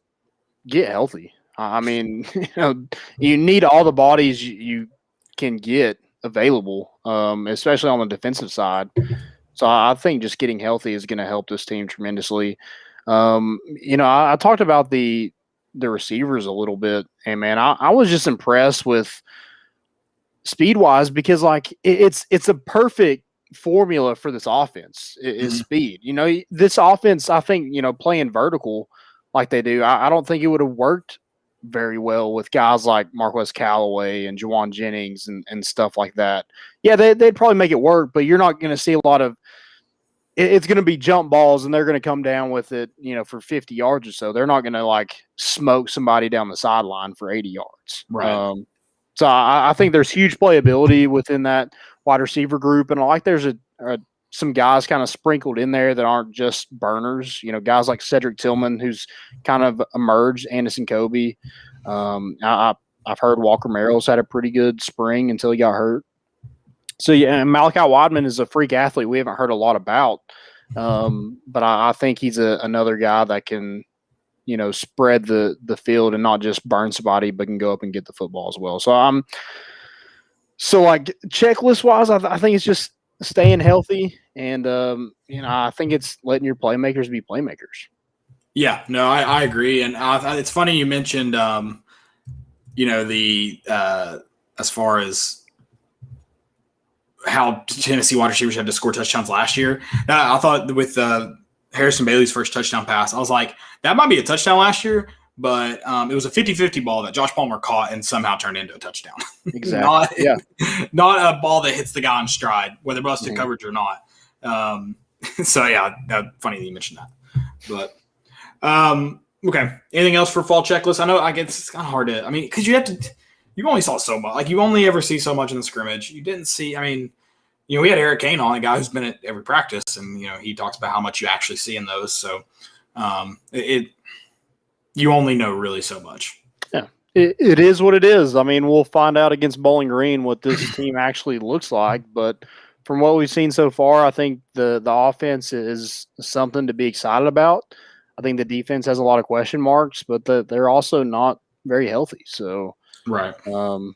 get healthy. You need all the bodies you can get available, especially on the defensive side. So I think just getting healthy is going to help this team tremendously. I talked about the receivers a little bit, and man, I was just impressed with speed wise because it's a perfect formula for this offense is speed. This offense, I think, playing vertical like they do, I don't think it would have worked very well with guys like Marquez Callaway and Juwan Jennings and stuff like that. Yeah, they'd probably make it work, but you're not going to see a lot of – it's going to be jump balls, and they're going to come down with it, for 50 yards or so. They're not going to, smoke somebody down the sideline for 80 yards. Right. So I think there's huge playability within that wide receiver group, and I like there's some guys kind of sprinkled in there that aren't just burners, guys like Cedric Tillman, who's kind of emerged, Anderson Kobe. I've heard Walker Merrill's had a pretty good spring until he got hurt. So yeah, and Malachi Wideman is a freak athlete we haven't heard a lot about, but I think he's another guy that can, spread the field and not just burn somebody, but can go up and get the football as well. So like checklist wise, I think it's just staying healthy, and I think it's letting your playmakers be playmakers. Yeah, no, I agree, and it's funny you mentioned, as far as how Tennessee wide receivers had to score touchdowns last year. I thought with Harrison Bailey's first touchdown pass, I was like, that might be a touchdown last year, but it was a 50-50 ball that Josh Palmer caught and somehow turned into a touchdown. Exactly. Not a ball that hits the guy in stride, whether busted coverage or not. So, yeah, funny that you mentioned that. But, okay. Anything else for fall checklist? I know it's kind of hard to – because you only saw so much. Like, you only ever see so much in the scrimmage. You didn't see – we had Eric Kane on, a guy who's been at every practice, and, he talks about how much you actually see in those. So, you only know really so much. Yeah, it is what it is. We'll find out against Bowling Green what this team actually looks like. But from what we've seen so far, I think the offense is something to be excited about. I think the defense has a lot of question marks, but they're also not very healthy. So, right. To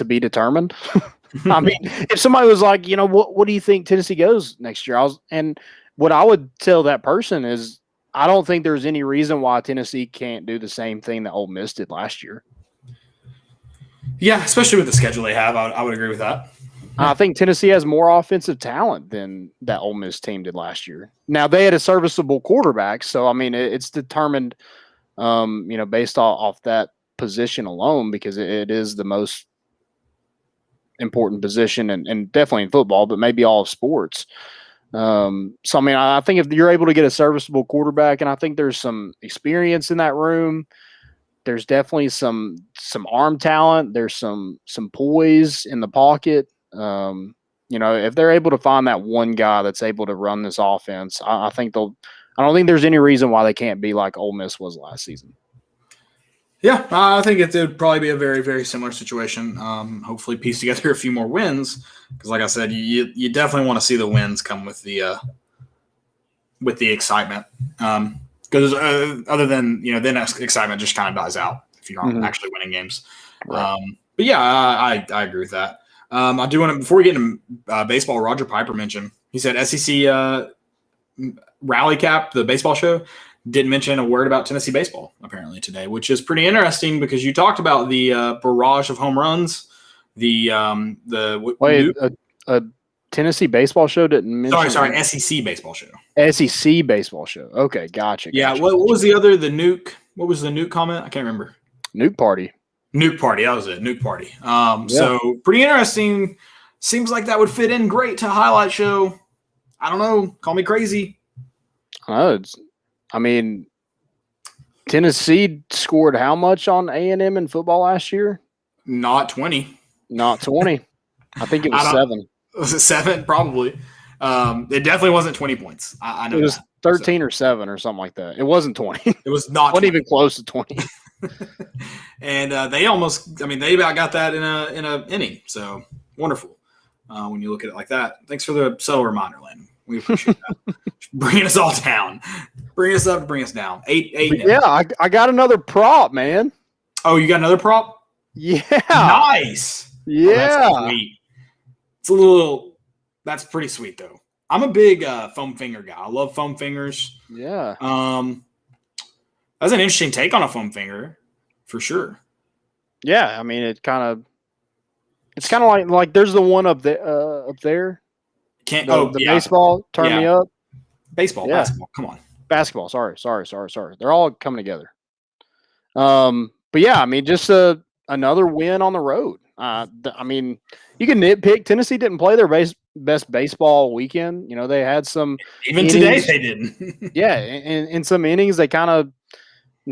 be determined. If somebody was like, what do you think Tennessee goes next year? What I would tell that person is, I don't think there's any reason why Tennessee can't do the same thing that Ole Miss did last year. Yeah, especially with the schedule they have, I would agree with that. I think Tennessee has more offensive talent than that Ole Miss team did last year. Now, they had a serviceable quarterback, so, it's determined, based off that position alone, because it is the most important position and definitely in football, but maybe all of sports. I think if you're able to get a serviceable quarterback, and I think there's some experience in that room, there's definitely some arm talent, there's some poise in the pocket. If they're able to find that one guy that's able to run this offense, I don't think there's any reason why they can't be like Ole Miss was last season. Yeah, I think it would probably be a very, very similar situation. Hopefully piece together a few more wins, because like I said, you definitely want to see the wins come with the excitement. Because other than, then excitement just kind of dies out if you're not actually winning games. Right. But yeah, I agree with that. I do want to, before we get into baseball, Roger Piper mentioned, he said SEC Rally Cap, the baseball show, didn't mention a word about Tennessee baseball apparently today, which is pretty interesting because you talked about the barrage of home runs. A Tennessee baseball show didn't mention. Sorry, SEC baseball show. SEC baseball show. Okay, gotcha. Yeah. What was the other? The nuke. What was the nuke comment? I can't remember. Nuke party. Nuke party. That was it. Nuke party. So pretty interesting. Seems like that would fit in great to a highlight show. I don't know. Call me crazy. Tennessee scored how much on A&M in football last year? Not 20. Not 20. I think it was 7. Was it 7? Probably. It definitely wasn't 20 points. I know it was 13 or 7 or something like that. It wasn't 20. It was not. Wasn't even close to 20. And they almost. They about got that in a inning. So wonderful. When you look at it like that. Thanks for the subtle reminder, Landon. We appreciate that. Bringing us all down. Bring us up, bring us down. 8. Yeah, I got another prop, man. Oh, you got another prop? Yeah. Nice. Yeah. Oh, that's sweet. It's a little. That's pretty sweet though. I'm a big foam finger guy. I love foam fingers. Yeah. That's an interesting take on a foam finger, for sure. Yeah, it's kind of like there's the one up there. The baseball turn me up. Basketball. Come on. Basketball. Sorry. They're all coming together. But yeah, just another win on the road. You can nitpick. Tennessee didn't play their best baseball weekend. They had some. Even innings. Today they didn't. Yeah, in some innings they kind of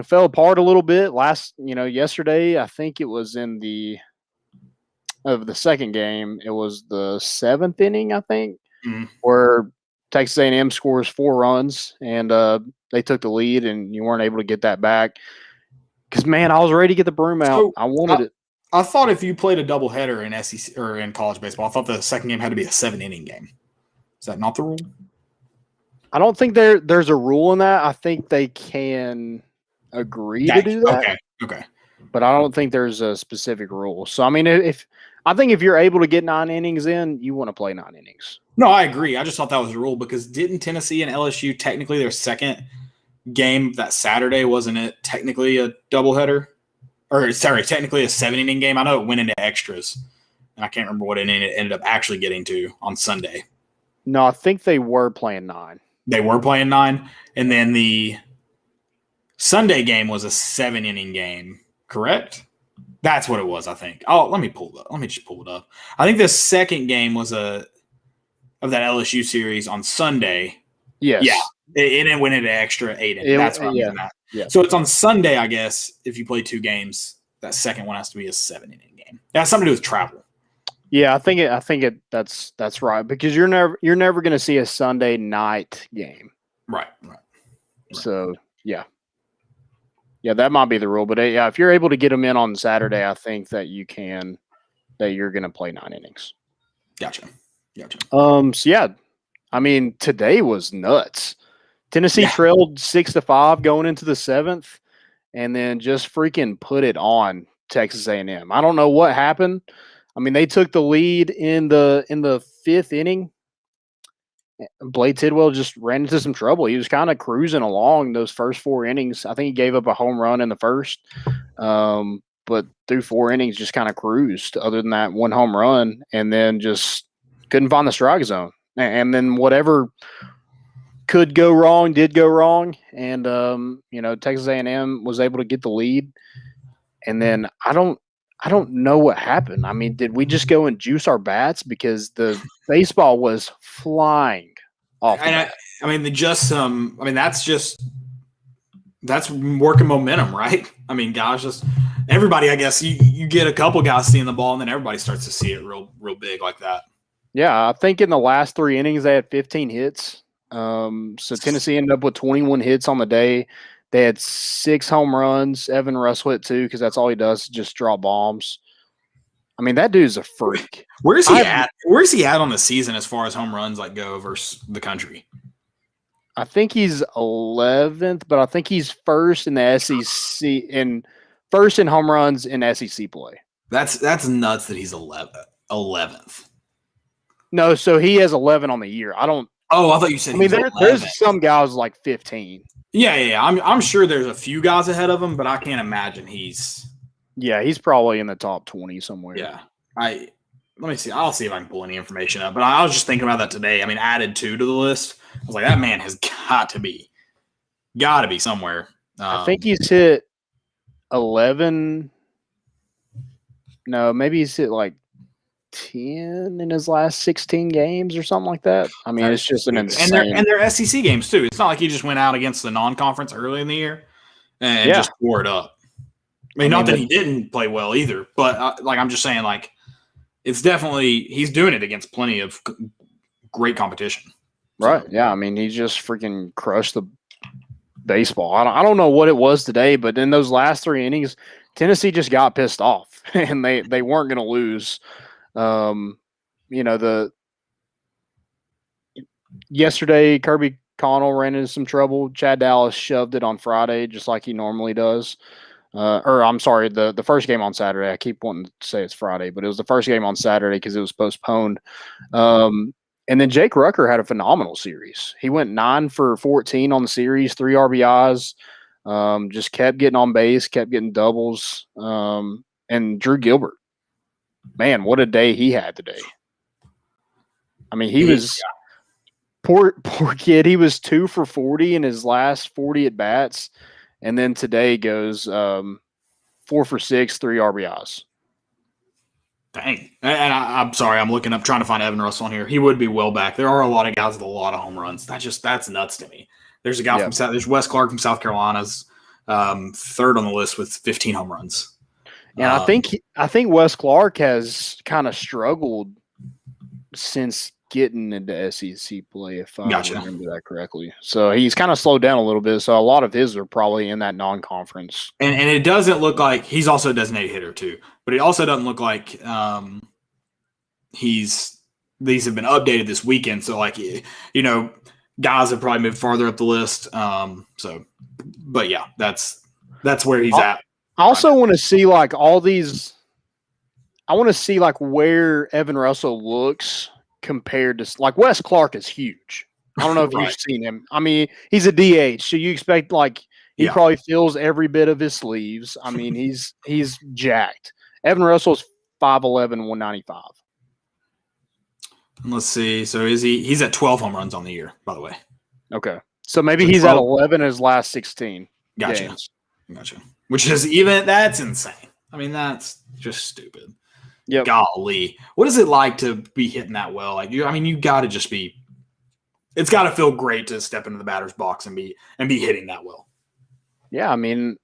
fell apart a little bit. Yesterday I think it was in the second game. It was the 7th inning, I think, where Texas A&M scores 4 runs and they took the lead, and you weren't able to get that back. Because, man, I was ready to get the broom out. I wanted it. I thought if you played a doubleheader in SEC or in college baseball, I thought the second game had to be a 7-inning game. Is that not the rule? I don't think there's a rule in that. I think they can agree to do that. Okay. But I don't think there's a specific rule. So I mean, if you're able to get 9 innings in, you want to play 9 innings. No, I agree. I just thought that was a rule because didn't Tennessee and LSU technically their second game that Saturday, wasn't it technically a doubleheader? Or sorry, technically a 7-inning game. I know it went into extras, and I can't remember what inning it ended up actually getting to on Sunday. No, I think they were playing 9. They were playing 9, and then the Sunday game was a 7-inning game, correct? That's what it was, I think. Oh, let me just pull it up. I think the second game was of that LSU series on Sunday. Yes. Yeah. It went into extra 8 innings. That's what I'm getting at. Yeah. So it's on Sunday, I guess, if you play 2 games, that second one has to be a 7-inning game. That has something to do with travel. Yeah, I think that's right because you're never going to see a Sunday night game. Right. So, yeah. Yeah, that might be the rule, but yeah, if you're able to get them in on Saturday, I think that you're going to play 9 innings. Gotcha. So yeah, I mean, today was nuts. Tennessee trailed 6-5 going into the 7th, and then just freaking put it on Texas A&M. I don't know what happened. I mean, they took the lead in the 5th inning. Blade Tidwell just ran into some trouble. He was kind of cruising along those first 4 innings. I think he gave up a home run in the first, but through 4 innings just kind of cruised other than that 1 home run, and then just couldn't find the strike zone. And then whatever could go wrong did go wrong, and Texas A&M was able to get the lead. And then I don't know what happened. I mean, did we just go and juice our bats because the baseball was flying off? That's working momentum, right? I mean, guys, just everybody. I guess you get a couple guys seeing the ball, and then everybody starts to see it real big like that. Yeah, I think in the last 3 innings they had 15 hits. So Tennessee ended up with 21 hits on the day. They had 6 home runs. Evan Russell hit 2 because that's all he does, just draw bombs. I mean, that dude's a freak. Where's he at? Where's he at on the season as far as home runs go versus the country? I think he's 11th, but I think he's first in the SEC first in home runs in SEC play. That's nuts that he's 11th. No, so he has 11 on the year. I thought you said. I mean, there's some guys like 15. Yeah. I'm sure there's a few guys ahead of him, but I can't imagine he's. Yeah, he's probably in the top 20 somewhere. Yeah, let me see. I'll see if I can pull any information up. But I was just thinking about that today. I mean, added 2 to the list. I was like, that man has got to be somewhere. I think he's hit 11. No, maybe he's hit like 10 in his last 16 games or something like that. I mean, it's just an insane. And they're SEC games too. It's not like he just went out against the non-conference early in the year and just tore it up. I mean, not that he didn't play well either, but I'm just saying, like, it's definitely he's doing it against plenty of great competition. Right? Yeah. I mean, he just freaking crushed the baseball. I don't know what it was today, but in those last 3 innings, Tennessee just got pissed off, and they weren't going to lose. Yesterday, Kirby Connell ran into some trouble. Chad Dallas shoved it on Friday, just like he normally does. The first game on Saturday. I keep wanting to say it's Friday, but it was the first game on Saturday because it was postponed. And then Jake Rucker had a phenomenal series. He went 9 for 14 on the series, 3 RBIs, just kept getting on base, kept getting doubles. And Drew Gilbert, man, what a day he had today. I mean, he was poor kid. He was 2 for 40 in his last 40 at bats. And then today goes 4 for 6, 3 RBIs. Dang. And I'm sorry, I'm looking up, trying to find Evan Russell on here. He would be well back. There are a lot of guys with a lot of home runs. That's nuts to me. There's a guy there's Wes Clark from South Carolina's 3rd on the list with 15 home runs. And I think Wes Clark has kind of struggled since getting into SEC play, if I Gotcha. remember that correctly. So he's kind of slowed down a little bit. So a lot of his are probably in that non-conference. And it doesn't look like he's also a designated hitter too, but it also doesn't look like these have been updated this weekend. So like, guys have probably moved farther up the list. But yeah, that's where he's at. I also want to see like all these. I want to see like where Evan Russell looks compared to like Wes Clark is huge. I don't know if Right. you've seen him. I mean, he's a DH, so you expect like he probably feels every bit of his sleeves. I mean, he's jacked. Evan Russell's 5'11", 195. Let's see. So he's at 12 home runs on the year, by the way. Okay. So maybe he's at 11 in his last 16 Gotcha. games. Gotcha. Which is that's insane. I mean, that's just stupid. Yep. Golly. What is it like to be hitting that well? Like you got to just be – it's got to feel great to step into the batter's box and be hitting that well. Yeah, I mean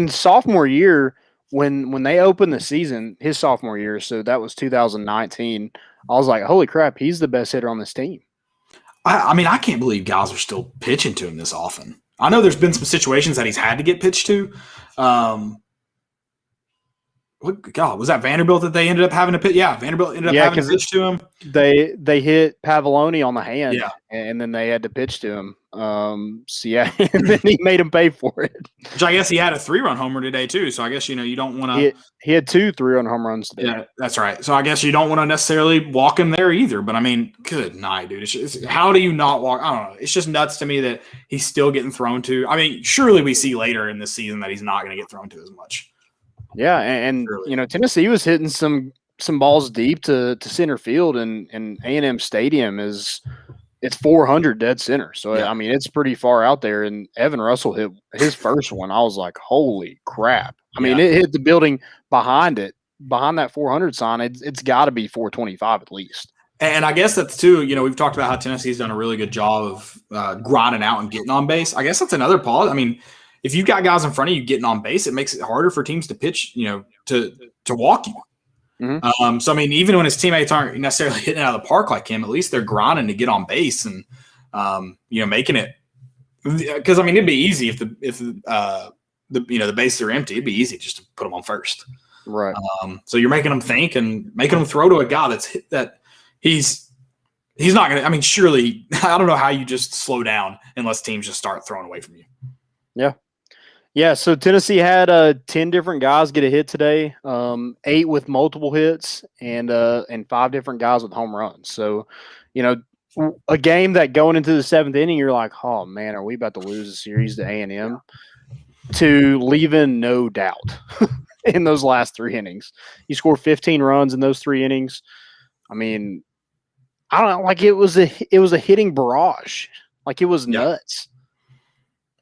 sophomore year when they opened the season, his sophomore year, so that was 2019, I was like, holy crap, he's the best hitter on this team. I mean, I can't believe guys are still pitching to him this often. I know there's been some situations that he's had to get pitched to. Was that Vanderbilt that they ended up having to pitch? Yeah, Vanderbilt ended up having to pitch to him. They hit Pavloni on the hand, yeah, and then they had to pitch to him. And then he made him pay for it. Which I guess he had a 3-run homer today too. So I guess you don't want to. He had 2 3-run home runs today. Yeah, that's right. So I guess you don't want to necessarily walk him there either. But I mean, good night, dude. How do you not walk? I don't know. It's just nuts to me that he's still getting thrown to. I mean, surely we see later in this season that he's not going to get thrown to as much. Yeah, and Tennessee was hitting some balls deep to center field, and A&M Stadium it's 400 dead center. So yeah. I mean, it's pretty far out there. And Evan Russell hit his first one. I was like, holy crap! I mean, it hit the building behind that 400 sign. It's got to be 425 at least. And I guess that's too. We've talked about how Tennessee's done a really good job of grinding out and getting on base. I guess that's another part. I mean, if you've got guys in front of you getting on base, it makes it harder for teams to pitch, to walk you. Mm-hmm. So, I mean, even when his teammates aren't necessarily hitting out of the park like him, at least they're grinding to get on base and, making it – because, I mean, it'd be easy if the bases are empty. It'd be easy just to put them on first. Right. So you're making them think and making them throw to a guy that he's not going to – I mean, surely – I don't know how you just slow down unless teams just start throwing away from you. Yeah. Yeah, so Tennessee had 10 different guys get a hit today, 8 with multiple hits, and 5 different guys with home runs. So, a game that going into the 7th inning, you're like, oh, man, are we about to lose the series to A&M? To leaving no doubt in those last 3 innings. You scored 15 runs in those 3 innings. I mean, I don't know, like it was a hitting barrage. Like it was nuts.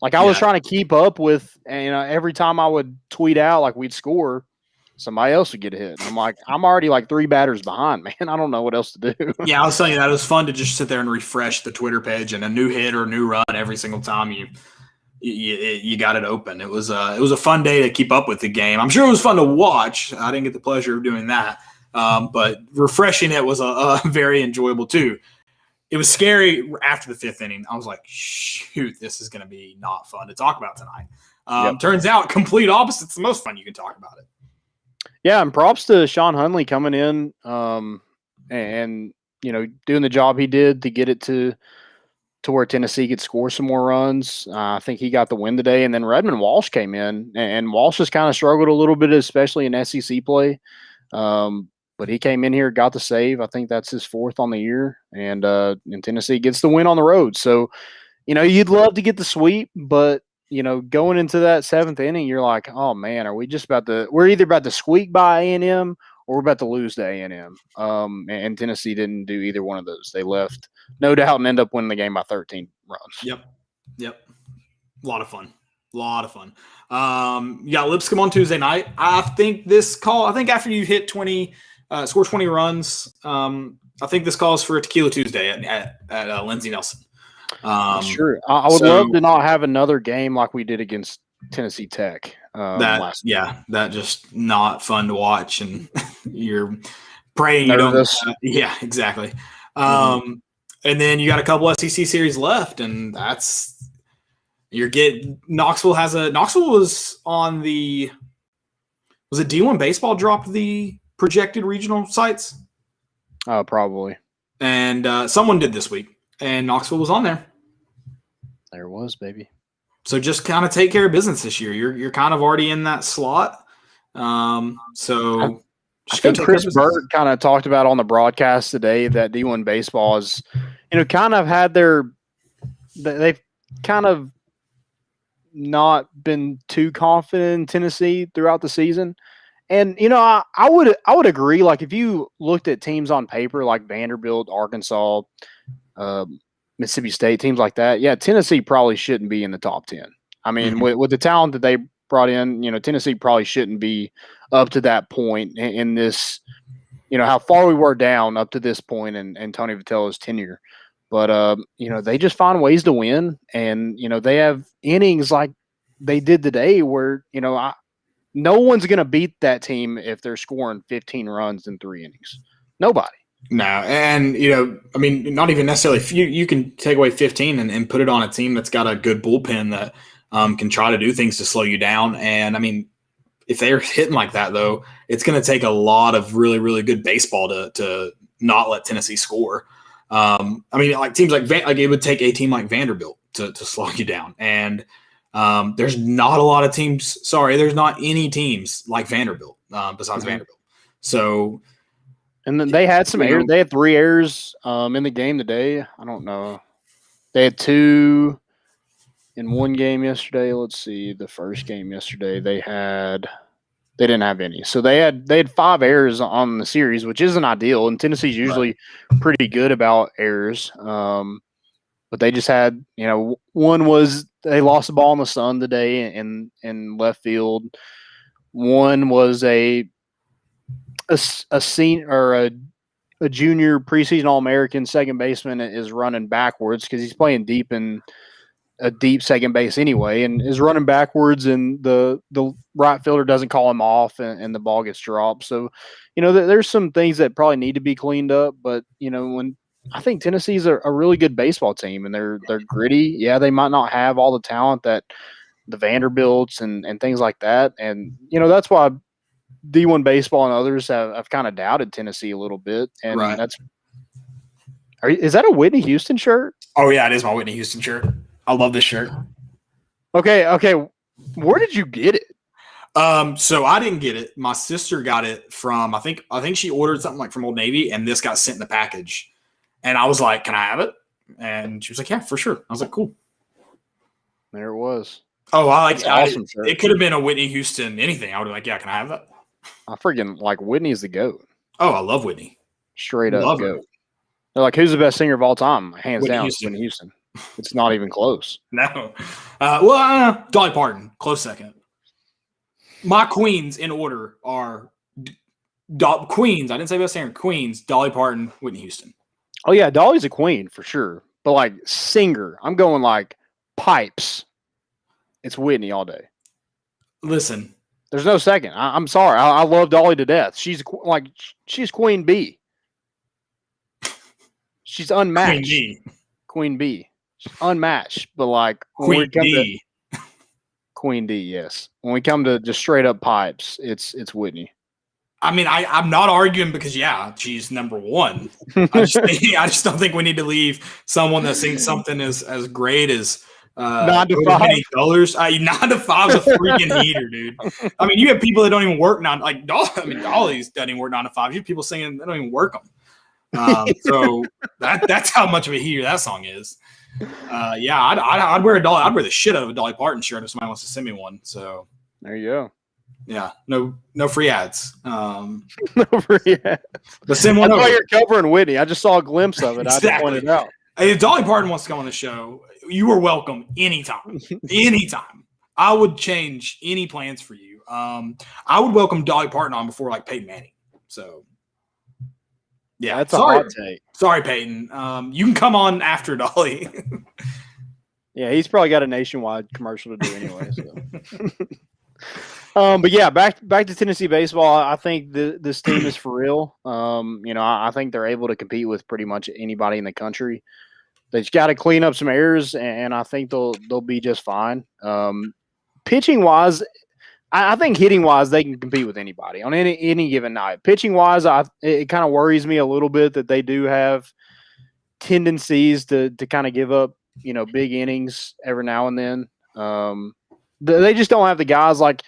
Like I was trying to keep up with, and every time I would tweet out like we'd score, somebody else would get a hit. And I'm like, I'm already like 3 batters behind, man. I don't know what else to do. Yeah, I was telling you that it was fun to just sit there and refresh the Twitter page and a new hit or a new run every single time you got it open. It was a fun day to keep up with the game. I'm sure it was fun to watch. I didn't get the pleasure of doing that, but refreshing it was a very enjoyable too. It was scary after the 5th inning. I was like, shoot, this is going to be not fun to talk about tonight. Turns out complete opposite. It's the most fun you can talk about it. Yeah, and props to Sean Hunley coming in and doing the job he did to get it to where Tennessee could score some more runs. I think he got the win today. And then Redmond Walsh came in, and Walsh has kind of struggled a little bit, especially in SEC play. But he came in here, got the save. I think that's his 4th on the year, and Tennessee gets the win on the road. So, you'd love to get the sweep, but going into that 7th inning, you're like, oh man, we're either about to squeak by A&M or we're about to lose to A&M. And Tennessee didn't do either one of those. They left, no doubt, and end up winning the game by 13 runs. Yep. A lot of fun. You got Lipscomb on Tuesday night. I think after you hit 20. Score 20 runs. I think this calls for a Tequila Tuesday at Lindsey Nelson. Sure. I would love to not have another game like we did against Tennessee Tech. That just not fun to watch, and you're praying you don't. Nervous. Yeah, exactly. And then you got a couple SEC series left, and you're getting Knoxville was on the. Was it D1 Baseball dropped the projected regional sites? Probably. And someone did this week, and Knoxville was on there. There was, baby. So just kind of take care of business this year. You're kind of already in that slot. I think Chris Burt kind of talked about on the broadcast today that D1 Baseball is, kind of had they've kind of not been too confident in Tennessee throughout the season. And, I would agree. Like, if you looked at teams on paper like Vanderbilt, Arkansas, Mississippi State, teams like that, yeah, Tennessee probably shouldn't be in the top 10. I mean, with the talent that they brought in, Tennessee probably shouldn't be up to that point in this, how far we were down up to this point in Tony Vitello's tenure. But, they just find ways to win. And, they have innings like they did today where, no one's going to beat that team if they're scoring 15 runs in 3 innings. Nobody. No. And, not even necessarily – you can take away 15 and put it on a team that's got a good bullpen that can try to do things to slow you down. And, if they're hitting like that, though, it's going to take a lot of really, really good baseball to not let Tennessee score. Teams like it would take a team like Vanderbilt to slow you down. And there's not a lot of teams. Sorry, there's not any teams like Vanderbilt besides Vanderbilt. So, and then they had some errors. They had 3 errors in the game today. I don't know. They had 2 in one game yesterday. Let's see. The first game yesterday, they didn't have any. So they had 5 errors on the series, which isn't ideal. And Tennessee's usually pretty good about errors. But they just had, one was they lost the ball in the sun today in left field. One was a senior or a junior preseason All-American second baseman is running backwards because he's playing deep in a deep second base anyway, and is running backwards, and the right fielder doesn't call him off, and the ball gets dropped. So, there's some things that probably need to be cleaned up. But when I think Tennessee's a really good baseball team, and they're gritty. Yeah, they might not have all the talent that the Vanderbilts and things like that, and that's why D1 Baseball and others have kind of doubted Tennessee a little bit. And is that a Whitney Houston shirt? Oh yeah, it is my Whitney Houston shirt. I love this shirt. Okay. Where did you get it? So I didn't get it. My sister got it from I think she ordered something like from Old Navy, and this got sent in the package. And I was like, "Can I have it?" And she was like, "Yeah, for sure." I was like, "Cool." There it was. Oh, awesome shirt. It could have been a Whitney Houston anything. I would have been like, "Yeah, can I have that?" I freaking like Whitney's the GOAT. Oh, I love Whitney. Straight up GOAT. They're like, who's the best singer of all time? Hands down, Whitney Houston. It's not even close. No. Dolly Parton, close second. My queens in order are Queens. I didn't say best singer. Queens, Dolly Parton, Whitney Houston. Oh, yeah, Dolly's a queen for sure. But, like, singer, I'm going, like, pipes. It's Whitney all day. Listen. There's no second. I'm sorry. I love Dolly to death. She's Queen Bee. She's unmatched. Queen Bee. She's unmatched. But, like, Queen D. Queen D, yes. When we come to just straight up pipes, it's Whitney. I mean, I'm not arguing because, yeah, she's number one. I just don't think we need to leave someone that sings something as great as 9 to 5 colors. 9 to 5 is a freaking heater, dude. I mean, you have people that don't even work Dolly's doesn't even work 9 to 5. You have people singing that don't even work them. So that's how much of a heater that song is. Yeah, I'd wear a Dolly. I'd wear the shit out of a Dolly Parton shirt if somebody wants to send me one. So there you go. Yeah, no free ads. No free ads. But send one. That's why you're covering Whitney. I just saw a glimpse of it. Exactly. I just pointed it out. Hey, if Dolly Parton wants to come on the show, you are welcome anytime. Anytime. I would change any plans for you. I would welcome Dolly Parton on before like Peyton Manning. So yeah, that's a hot take. Sorry, Peyton. You can come on after Dolly. Yeah, he's probably got a nationwide commercial to do anyway. So. But yeah, back to Tennessee baseball. I think this team is for real. I think they're able to compete with pretty much anybody in the country. They've got to clean up some errors, and I think they'll be just fine. Pitching wise, I think hitting wise, they can compete with anybody on any given night. Pitching wise, it kind of worries me a little bit that they do have tendencies to kind of give up, big innings every now and then. They just don't have the guys like,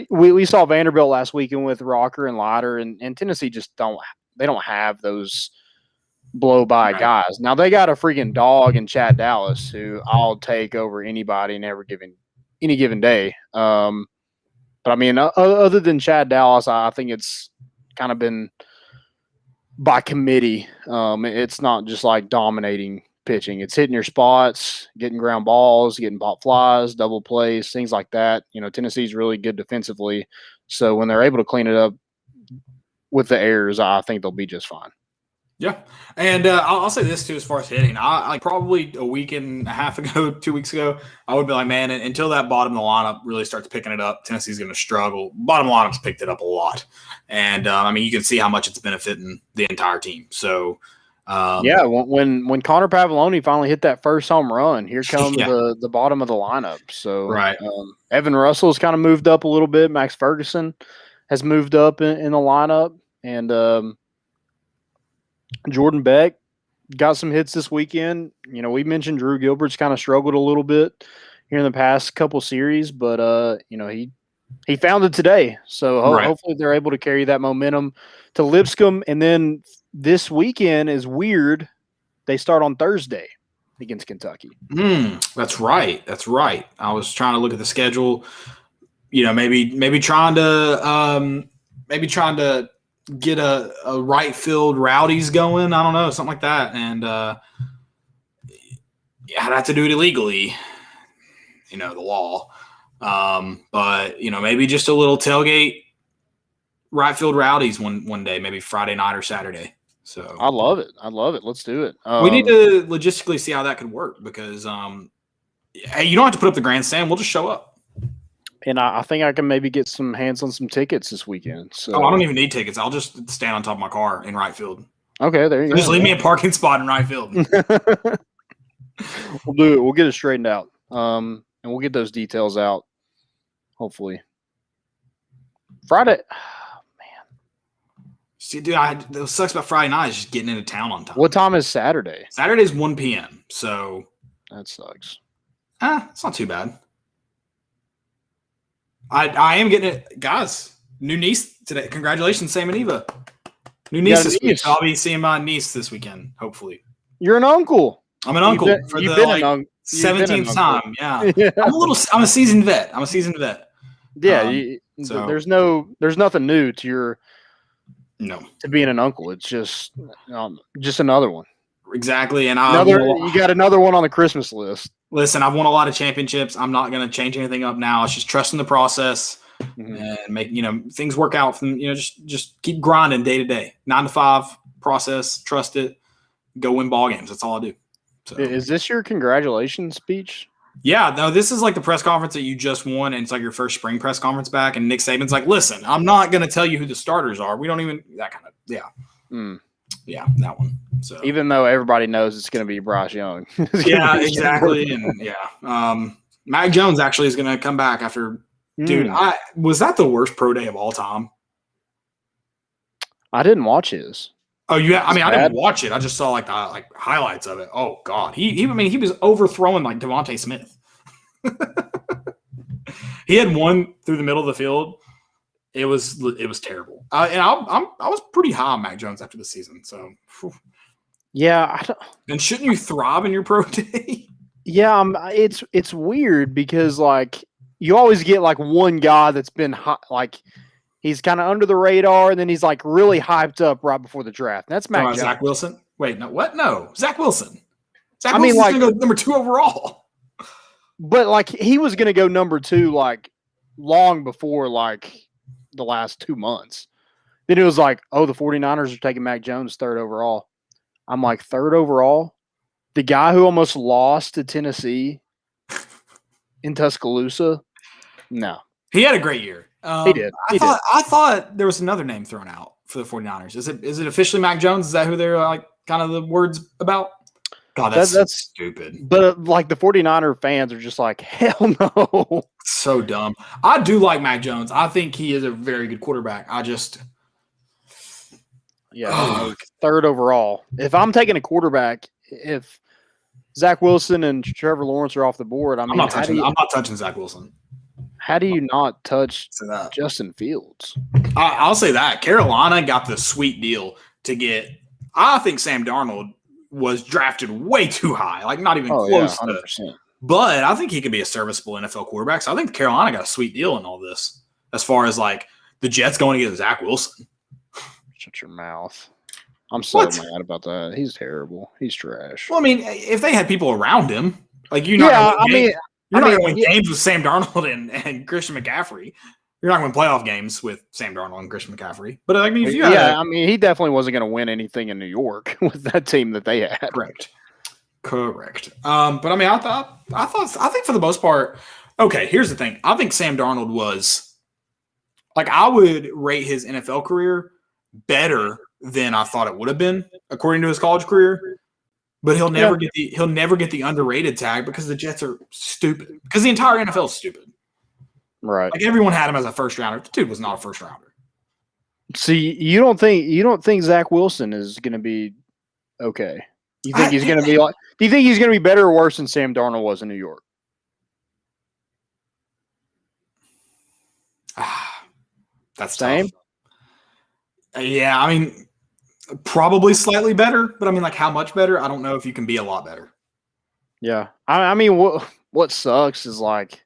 we saw Vanderbilt last weekend with Rocker and Leiter, and Tennessee just don't have those blow by guys. Now they got a freaking dog in Chad Dallas who I'll take over anybody and any given day. But I mean, other than Chad Dallas, I think it's kind of been by committee. It's not just like dominating pitching. It's hitting your spots, getting ground balls, getting pop flies, double plays, things like that. Tennessee's really good defensively. So when they're able to clean it up with the errors, I think they'll be just fine. Yeah, and I'll say this too as far as hitting. I probably a week and a half ago, 2 weeks ago, I would be like, man, until that bottom of the lineup really starts picking it up, Tennessee's going to struggle. Bottom lineup's picked it up a lot, and you can see how much it's benefiting the entire team. So, when Connor Pavoloni finally hit that first home run, here comes the bottom of the lineup. So, right, Evan Russell's kind of moved up a little bit. Max Ferguson has moved up in the lineup, and Jordan Beck got some hits this weekend. We mentioned Drew Gilbert's kind of struggled a little bit here in the past couple series, but he found it today. So hopefully they're able to carry that momentum to Lipscomb. And then this weekend is weird. They start on Thursday against Kentucky. That's right. I was trying to look at the schedule. Maybe trying to get a right field rowdies going. I don't know, something like that. And I'd have to do it illegally, the law. But maybe just a little tailgate right field rowdies one day, maybe Friday night or Saturday. So I love it. Let's do it. We need to logistically see how that could work because hey, you don't have to put up the grandstand. We'll just show up. And I think I can maybe get some hands on some tickets this weekend. So I don't even need tickets. I'll just stand on top of my car in right field. Okay, there you go. Just leave me a parking spot in right field. We'll do it. We'll get it straightened out. And we'll get those details out, hopefully. Friday. Oh, man. See, dude, what sucks about Friday night is just getting into town on time. What time is Saturday? Saturday's 1 p.m. So that sucks. It's not too bad. I am getting it. Guys, new niece today. Congratulations, Sam and Eva. New niece this week. I'll be seeing my niece this weekend, hopefully. You're an uncle. I'm an uncle for the 17th time. Yeah. I'm a seasoned vet. Yeah. There's nothing new to being an uncle. It's just another one. Exactly. And you got another one on the Christmas list. Listen, I've won a lot of championships. I'm not going to change anything up now. It's just trusting the process and make, things work out from, just keep grinding day to day, 9 to 5 process, trust it, go win ball games. That's all I do. So. Is this your congratulations speech? Yeah, no, this is like the press conference that you just won. And it's like your first spring press conference back. And Nick Saban's like, listen, I'm not going to tell you who the starters are. We don't even that kind of, yeah, that one. So even though everybody knows it's going to be Bryce Young. Yeah, exactly. And Mac Jones actually is going to come back after. Dude, was that the worst pro day of all time? I didn't watch his. Oh, yeah. I didn't watch it. I just saw like the highlights of it. Oh God, he was overthrowing like Devontae Smith. He had one through the middle of the field. It was terrible. And I was pretty high on Mac Jones after the season. So, yeah. And shouldn't you thrive in your pro day? Yeah, it's weird because like you always get like one guy that's been like he's kind of under the radar, and then he's like really hyped up right before the draft. That's Mac Jones. Zach Wilson. Wait, no, what? No, Zach Wilson. Zach Wilson's going to go number 2 overall. But like he was going to go number 2 like long before like the last 2 months. Then it was like, oh, the 49ers are taking Mac Jones 3rd overall. I'm like, 3rd overall? The guy who almost lost to Tennessee in Tuscaloosa? No. He had a great year. He did. I thought there was another name thrown out for the 49ers. Is it officially Mac Jones? Is that who they're like kind of the words about? God, that's stupid. But like the 49er fans are just like, hell no. So dumb. I do like Mac Jones. I think he is a very good quarterback. Third overall. If I'm taking a quarterback, if Zach Wilson and Trevor Lawrence are off the board, I mean, I'm not touching Zach Wilson. How do you not touch Justin Fields? I'll say that Carolina got the sweet deal to get. I think Sam Darnold was drafted way too high, like not even close. 100%. But I think he could be a serviceable NFL quarterback. So I think Carolina got a sweet deal in all this, as far as like the Jets going to get Zach Wilson. Shut your mouth. I'm so mad about that. He's terrible. He's trash. Well, I mean, if they had people around him, like you're not going to win games with Sam Darnold and Christian McCaffrey. You're not going to win playoff games with Sam Darnold and Christian McCaffrey. But I mean, if you he definitely wasn't going to win anything in New York with that team that they had. Correct. But I mean, I think for the most part, okay, here's the thing. I think Sam Darnold was like, I would rate his NFL career better than I thought it would have been according to his college career. But he'll never get the underrated tag because the Jets are stupid. Because the entire NFL is stupid. Right. Like everyone had him as a first rounder. The dude was not a first rounder. See, you don't think Zach Wilson is going to be okay? You think he's going to be like? Do you think he's going to be better or worse than Sam Darnold was in New York? That's same. Yeah, I mean, probably slightly better, but I mean, like, how much better? I don't know if you can be a lot better. Yeah, I mean, what sucks is like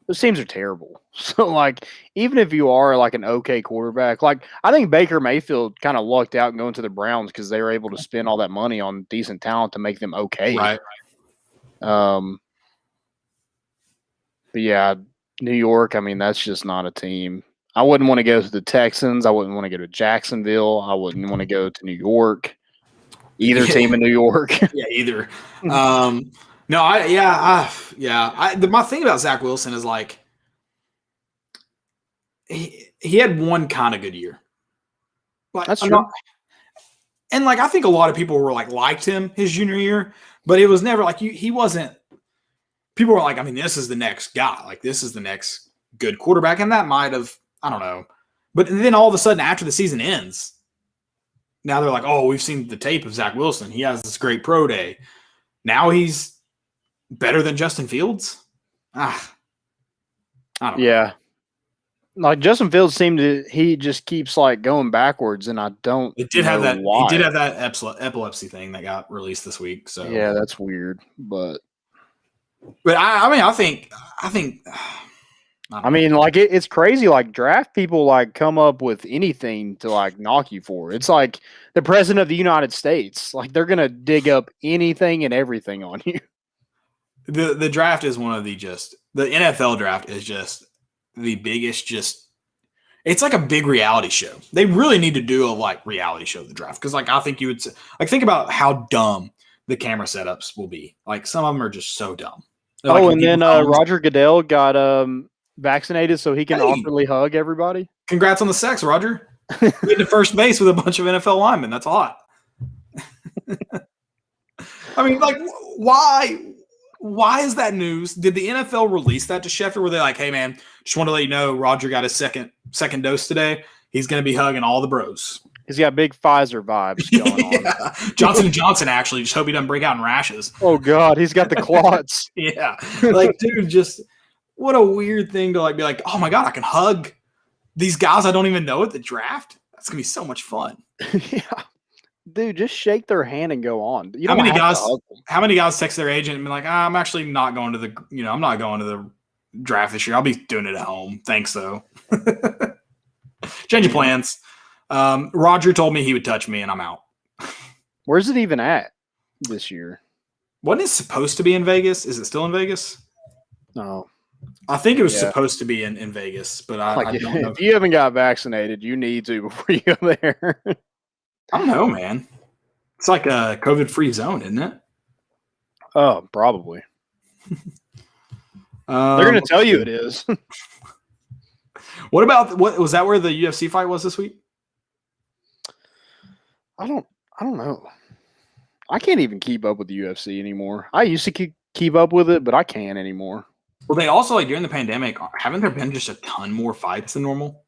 those teams are terrible. So, like, even if you are like an okay quarterback, like I think Baker Mayfield kind of lucked out going to the Browns because they were able to spend all that money on decent talent to make them okay. Right. But yeah, New York. I mean, that's just not a team. I wouldn't want to go to the Texans. I wouldn't want to go to Jacksonville. I wouldn't want to go to New York. Either team in New York. Yeah, either. My thing about Zach Wilson is like he had one kind of good year. Like, that's true. And like I think a lot of people were like liked him his junior year, but it was never like he wasn't. People were like, I mean, this is the next guy. Like this is the next good quarterback, and that might have. I don't know. But then all of a sudden, after the season ends, now they're like, oh, we've seen the tape of Zach Wilson. He has this great pro day. Now he's better than Justin Fields? I don't know. Yeah. Like Justin Fields he just keeps like going backwards, and I don't It did have that. why. He did have that epilepsy thing that got released this week. So yeah, that's weird. But I think I mean, like it's crazy. Like draft people like come up with anything to like knock you for. It's like the president of the United States. Like they're gonna dig up anything and everything on you. The draft is one of the NFL draft is just the biggest. It's like a big reality show. They really need to do a like reality show of the draft because like I think you would like think about how dumb the camera setups will be. Like some of them are just so dumb. They're like, and then Roger Goodell got vaccinated so he can awkwardly hug everybody. Congrats on the sex, Roger. Getting to first base with a bunch of NFL linemen. That's hot. I mean, like, why is that news? Did the NFL release that to Schefter? Were they like, hey, man, just want to let you know Roger got his second dose today. He's going to be hugging all the bros. He's got big Pfizer vibes going on. Johnson & Johnson, actually. Just hope he doesn't break out in rashes. Oh, God. He's got the clots. Yeah. Like, dude, just what a weird thing to like be like, oh, my God, I can hug these guys I don't even know at the draft. That's going to be so much fun. Yeah. Dude, just shake their hand and go on. How many guys text their agent and be like, I'm actually not going to I'm not going to the draft this year. I'll be doing it at home. Thanks, though. Change of plans. Roger told me he would touch me, and I'm out. Where's it even at this year? Wasn't it supposed to be in Vegas? Is it still in Vegas? No. I think it was supposed to be in Vegas, but I don't know. If you haven't got vaccinated, you need to before you go there. I don't know, man. It's like a COVID-free zone, isn't it? Oh, probably. They're going to tell you it is. What about what was that? Where the UFC fight was this week? I don't know. I can't even keep up with the UFC anymore. I used to keep up with it, but I can't anymore. Well, they also like during the pandemic, haven't there been just a ton more fights than normal?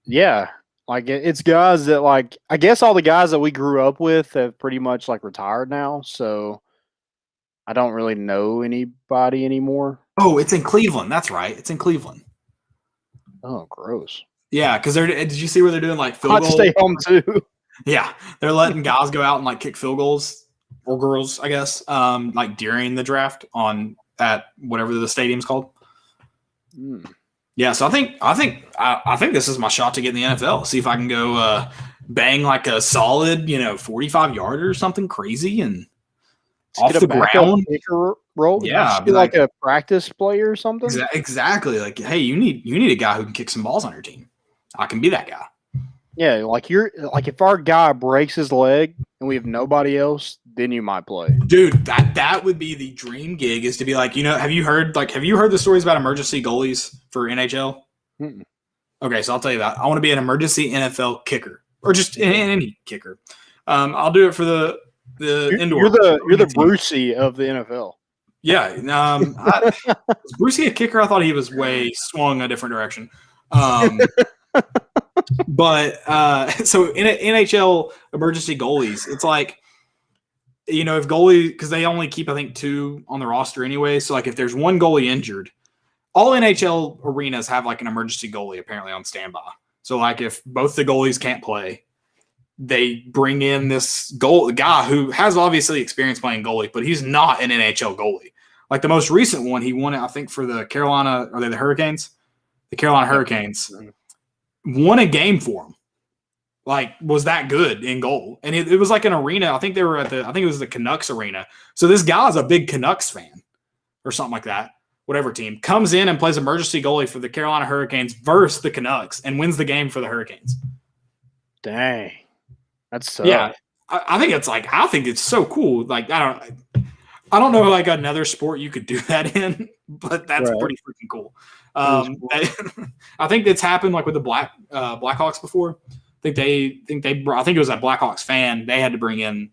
Yeah, like it's guys that like I guess all the guys that we grew up with have pretty much like retired now, so I don't really know anybody anymore. Oh, it's in Cleveland. That's right. It's in Cleveland. Oh, gross. Yeah, because did you see where they're doing like field I'd goals? stay home too. Yeah, they're letting guys go out and like kick field goals or girls, I guess, like during the draft at whatever the stadium's called. Mm. Yeah, so I think this is my shot to get in the NFL. See if I can go bang like a solid, 45-yarder or something crazy and off Get the a backup ground. kicker role. Yeah, be like a practice player or something. Exactly. Like, hey, you need a guy who can kick some balls on your team. I can be that guy. Yeah, like if our guy breaks his leg and we have nobody else, then you might play. Dude, that would be the dream gig is to be like, have you heard the stories about emergency goalies for NHL? Mm-mm. Okay, so I'll tell you that. I want to be an emergency NFL kicker or just any kicker. I'll do it for the indoor. You're the Brucey of the NFL. Yeah. Was Brucey a kicker? I thought he was way swung a different direction. But so in NHL emergency goalies, it's like, if goalie, because they only keep, I think, 2 on the roster anyway. So like if there's one goalie injured, all NHL arenas have like an emergency goalie apparently on standby. So like if both the goalies can't play, they bring in this guy who has obviously experience playing goalie, but he's not an NHL goalie. Like the most recent one, he won it, I think, for the Carolina, are they the Hurricanes? The Carolina Hurricanes won a game for him. Like, was that good in goal. And it was like an arena. I think it was the Canucks arena. So this guy's a big Canucks fan or something like that. Whatever team comes in and plays emergency goalie for the Carolina Hurricanes versus the Canucks and wins the game for the Hurricanes. Dang. That's so. Yeah. I think it's so cool. Like, I don't know like another sport you could do that in, but that's pretty freaking cool. I think it's happened like with the Blackhawks before. I think it was a Blackhawks fan. They had to bring in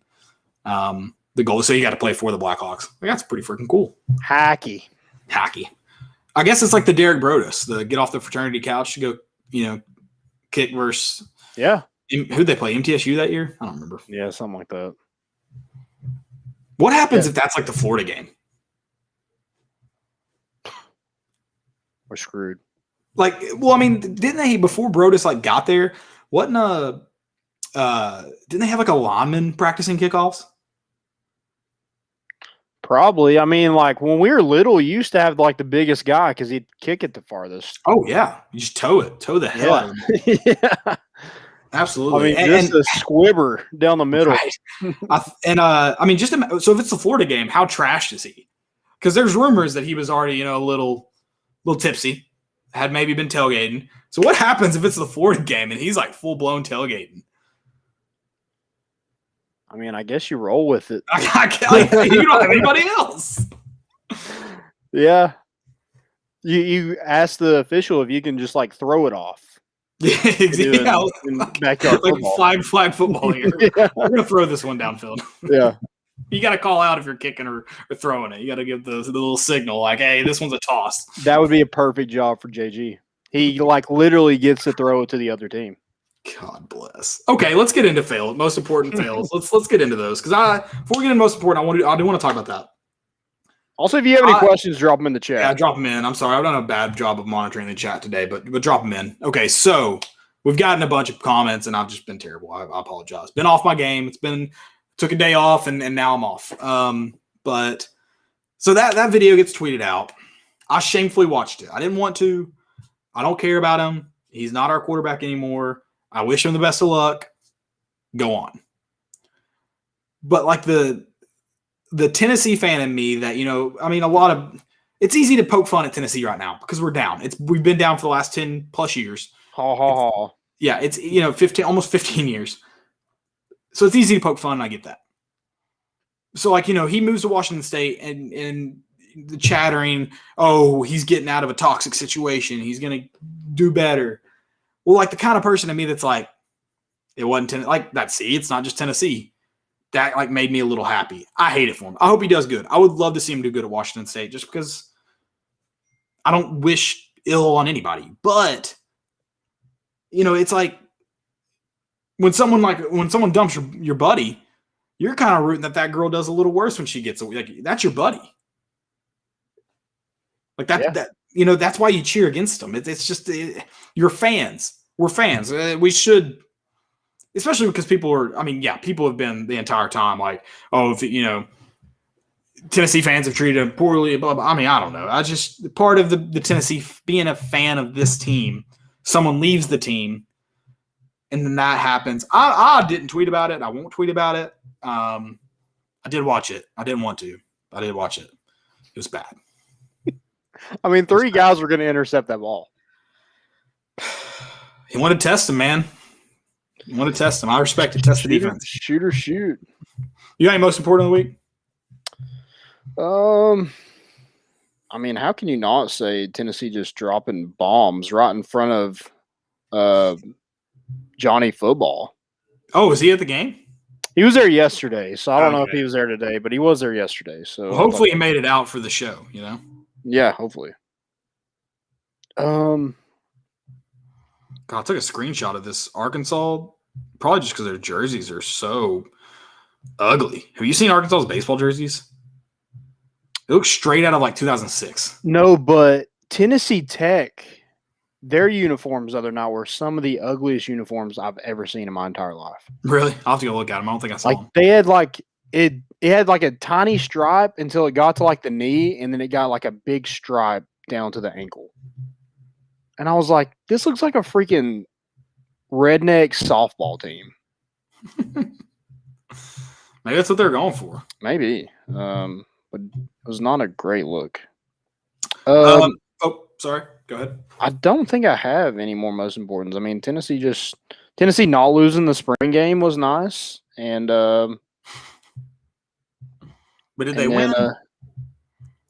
the goalie, so you got to play for the Blackhawks. Like, that's pretty freaking cool. Hacky. I guess it's like the Derek Brodus, the get off the fraternity couch to go, kick versus. Yeah. Who'd they play? MTSU that year? I don't remember. Yeah, something like that. What happens if that's like the Florida game? We're screwed. Like, well, I mean, didn't they before Brodus like got there? Didn't they have like a lineman practicing kickoffs? Probably. I mean, like when we were little, you used to have like the biggest guy because he'd kick it the farthest. Oh yeah, you just toe the hell out of it. Yeah, absolutely. I mean, just a squibber down the middle. Right. I mean, so if it's the Florida game, how trashed is he? Because there's rumors that he was already, a little tipsy, had maybe been tailgating. So what happens if it's the Florida game and he's like full blown tailgating? I mean, I guess you roll with it. You don't have anybody else. Yeah. You ask the official if you can just like throw it off. Yeah, exactly. Backyard football. flag football here. Yeah. We're gonna throw this one downfield. Yeah. You got to call out if you're kicking or throwing it. You got to give the little signal like, hey, this one's a toss. That would be a perfect job for JG. He like literally gets to throw it to the other team. God bless. Okay, let's get into most important fails. Let's get into those because before we get into most important, I do want to talk about that. Also, if you have any questions, drop them in the chat. Yeah, drop them in. I'm sorry, I've done a bad job of monitoring the chat today, but drop them in. Okay, so we've gotten a bunch of comments, and I've just been terrible. I apologize. Been off my game. Took a day off, and now I'm off. But so that video gets tweeted out. I shamefully watched it. I didn't want to. I don't care about him. He's not our quarterback anymore. I wish him the best of luck. Go on. But like the Tennessee fan in me that, it's easy to poke fun at Tennessee right now because we're down. We've been down for the last 10 plus years. Yeah, it's 15, almost 15 years. So it's easy to poke fun, and I get that. So he moves to Washington State and the chattering, oh, he's getting out of a toxic situation. He's going to do better. Well, like the kind of person to me that's like, it wasn't Tennessee. Like that. See, it's not just Tennessee. That like made me a little happy. I hate it for him. I hope he does good. I would love to see him do good at Washington State, just because I don't wish ill on anybody. But it's like when someone dumps your buddy, you're kind of rooting that girl does a little worse when she gets away. Like that's your buddy. Like that that's why you cheer against them. It's just you're fans. We're fans. We should. Especially because people have been the entire time like, oh, Tennessee fans have treated him poorly, blah, blah. I mean, I don't know. I just, part of the Tennessee being a fan of this team, someone leaves the team, and then that happens. I didn't tweet about it. I won't tweet about it. I did watch it. I didn't want to. I did watch it. It was bad. I mean, 3 guys were going to intercept that ball. He wanted to test him, man. You want to test them. I respect it. Test the defense. Shoot. You got any most important of the week? I mean, how can you not say Tennessee just dropping bombs right in front of Johnny Football? Oh, was he at the game? He was there yesterday, so I don't know if he was there today, but he was there yesterday. So well, hopefully he made it out for the show, Yeah, hopefully. God, I took a screenshot of this Arkansas, probably just because their jerseys are so ugly. Have you seen Arkansas's baseball jerseys? They look straight out of like 2006. No, but Tennessee Tech, their uniforms other night were some of the ugliest uniforms I've ever seen in my entire life. Really? I'll have to go look at them. I don't think I saw them. They had it had like a tiny stripe until it got to like the knee, and then it got like a big stripe down to the ankle. And I was like, this looks like a freaking redneck softball team. Maybe that's what they're going for. Maybe. But it was not a great look. Sorry. Go ahead. I don't think I have any more most importance. I mean, Tennessee not losing the spring game was nice. And but did they win?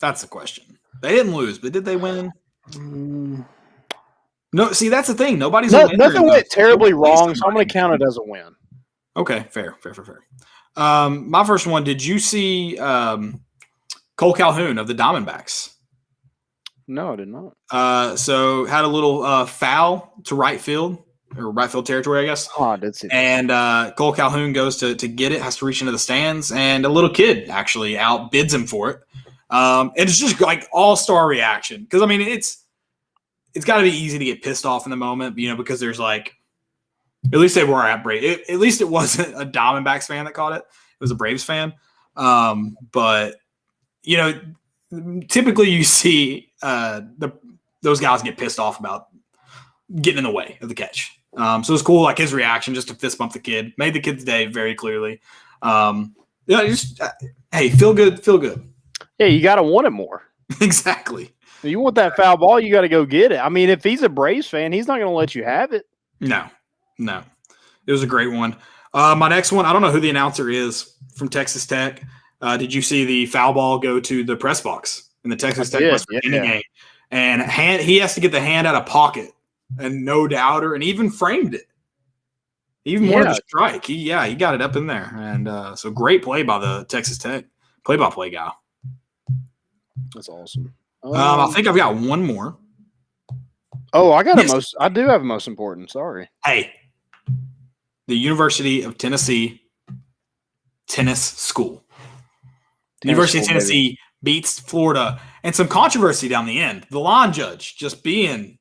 That's the question. They didn't lose, but did they win? No, see, that's the thing. Nothing went terribly wrong, so I'm going to count it as a win. Okay, fair. My first one, did you see Cole Calhoun of the Diamondbacks? No, I did not. So had a little foul to right field territory, I guess. Oh, I did see that. And Cole Calhoun goes to get it, has to reach into the stands, and a little kid actually outbids him for it. And it's just like all-star reaction. Because, I mean, it's got to be easy to get pissed off in the moment, because there's like, at least they were at Braves. At least it wasn't a Diamondbacks fan that caught it. It was a Braves fan. But, typically you see those guys get pissed off about getting in the way of the catch. So it's cool, like his reaction, just to fist bump the kid, made the kid's day very clearly. Hey, feel good. Yeah, you got to want it more. Exactly. You want that foul ball, you got to go get it. I mean, if he's a Braves fan, he's not going to let you have it. No. It was a great one. My next one, I don't know who the announcer is from Texas Tech. Did you see the foul ball go to the press box in the Texas Tech West Virginia game? And he has to get the hand out of pocket, and no doubter, and even framed it. Even more than a strike. He got it up in there. And so great play by the Texas Tech play-by-play guy. That's awesome. I think I've got one more. Oh, I do have a most important. Sorry. Hey, the University of Tennessee tennis school. The University of Tennessee beats Florida, and some controversy down the end. The line judge just being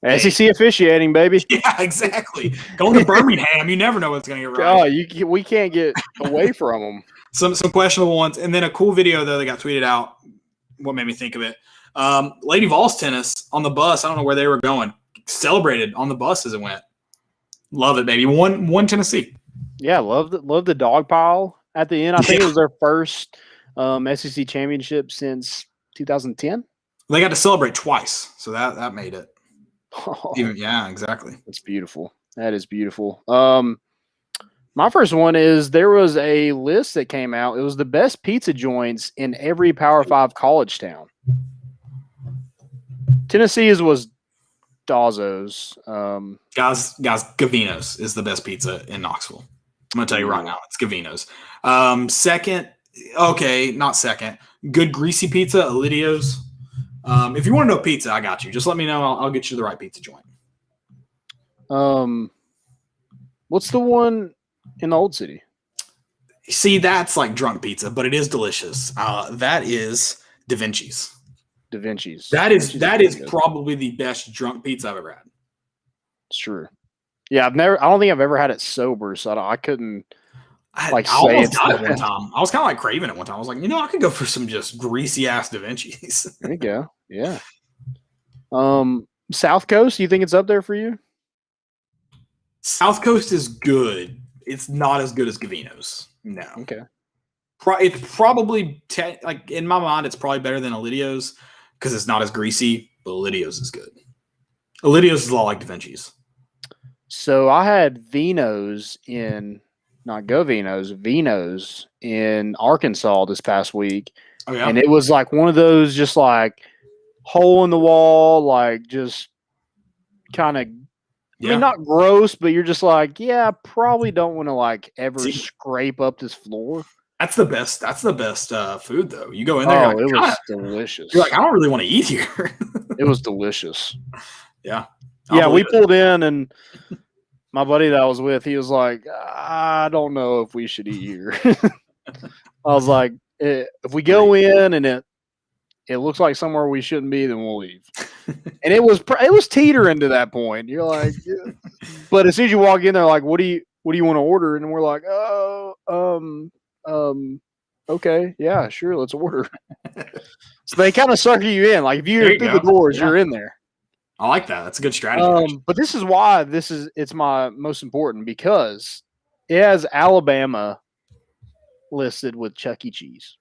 SEC officiating, baby. Yeah, exactly. Going to Birmingham, you never know what's going to get right. Oh, we can't get away from them. Some questionable ones, and then a cool video though that got tweeted out. What made me think of it? Lady Vols tennis on the bus. I don't know where they were going. Celebrated on the bus as it went. Love it, baby. One Tennessee. Yeah, love the dog pile at the end. I think it was their first SEC championship since 2010. They got to celebrate twice, so that made it. Oh, yeah, exactly. That's beautiful. That is beautiful. My first one is there was a list that came out. It was the best pizza joints in every Power 5 college town. Tennessee's was Dazzo's. Guys, Gavino's is the best pizza in Knoxville. I'm going to tell you right now, it's Gavino's. Second, okay, not second. Good greasy pizza, Elidio's. If you want to know pizza, I got you. Just let me know. I'll get you the right pizza joint. What's the one in the Old City? See, that's like drunk pizza, but it is delicious. That is Da Vinci's. Da Vinci's. That is probably the best drunk pizza I've ever had. It's true. Yeah, I don't think I've ever had it sober, so I couldn't I say almost it's got the it one best. time. I was kind of like craving it one time. I was like, I could go for some just greasy ass Da Vinci's. There you go. Yeah. South Coast, you think it's up there for you? South Coast is good. It's not as good as Gavino's. No. Okay. It's probably like in my mind, it's probably better than Elidio's because it's not as greasy. But Elidio's is good. Elidio's is a lot like Da Vinci's. So I had Vino's not Vino's in Arkansas this past week. Oh yeah. And it was like one of those just like hole in the wall, like just kind of, I mean, not gross, but you're just like, yeah, I probably don't want to like ever scrape up this floor. That's the best. That's the best food though. You go in there. Oh, it was delicious. You're like, I don't really want to eat here. It was delicious. Yeah. Yeah, we pulled in and my buddy that I was with, he was like, I don't know if we should eat here. I was like, if we go in and it looks like somewhere we shouldn't be, then we'll leave. And it was teetering to that point. You're like, yeah. But as soon as you walk in there, like, what do you want to order? And we're like, okay, yeah, sure, let's order. So they kind of sucker you in. Like if you're through the doors, you're in there. I like that. That's a good strategy. But this is why it's my most important because it has Alabama listed with Chuck E. Cheese.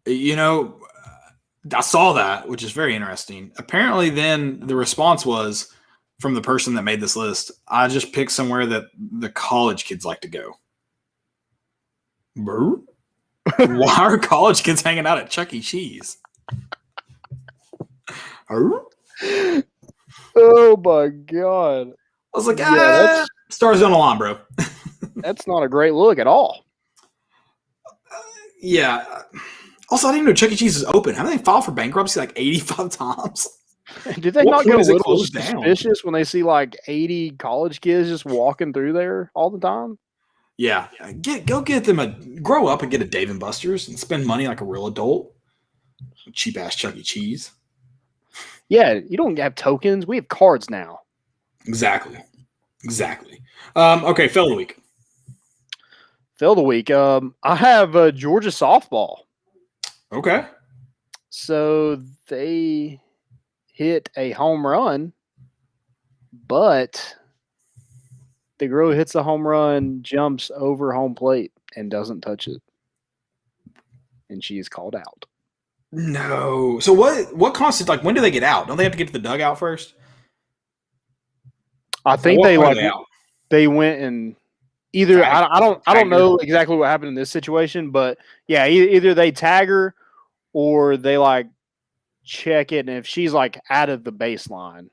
I saw that, which is very interesting. Apparently, then the response was from the person that made this list, I just picked somewhere that the college kids like to go. Bro? Why are college kids hanging out at Chuck E. Cheese? Oh my God. I was like, stars on the line, bro. That's not a great look at all. Yeah. Also, I didn't know Chuck E. Cheese is open. Haven't they filed for bankruptcy like 85 times? Did they not get a little suspicious when they see like 80 college kids just walking through there all the time? Yeah. Go get them grow up and get a Dave & Buster's and spend money like a real adult. Cheap ass Chuck E. Cheese. Yeah, you don't have tokens. We have cards now. Exactly. Okay, fail of the week. Fail of the week. I have Georgia softball. Okay. So they hit a home run, but the girl who hits the home run jumps over home plate and doesn't touch it. And she is called out. No. So what constitutes, like, when do they get out? Don't they have to get to the dugout first? I think they went and either I don't know exactly what happened in this situation, but yeah, either they tag her or they like check it, and if she's like out of the baseline,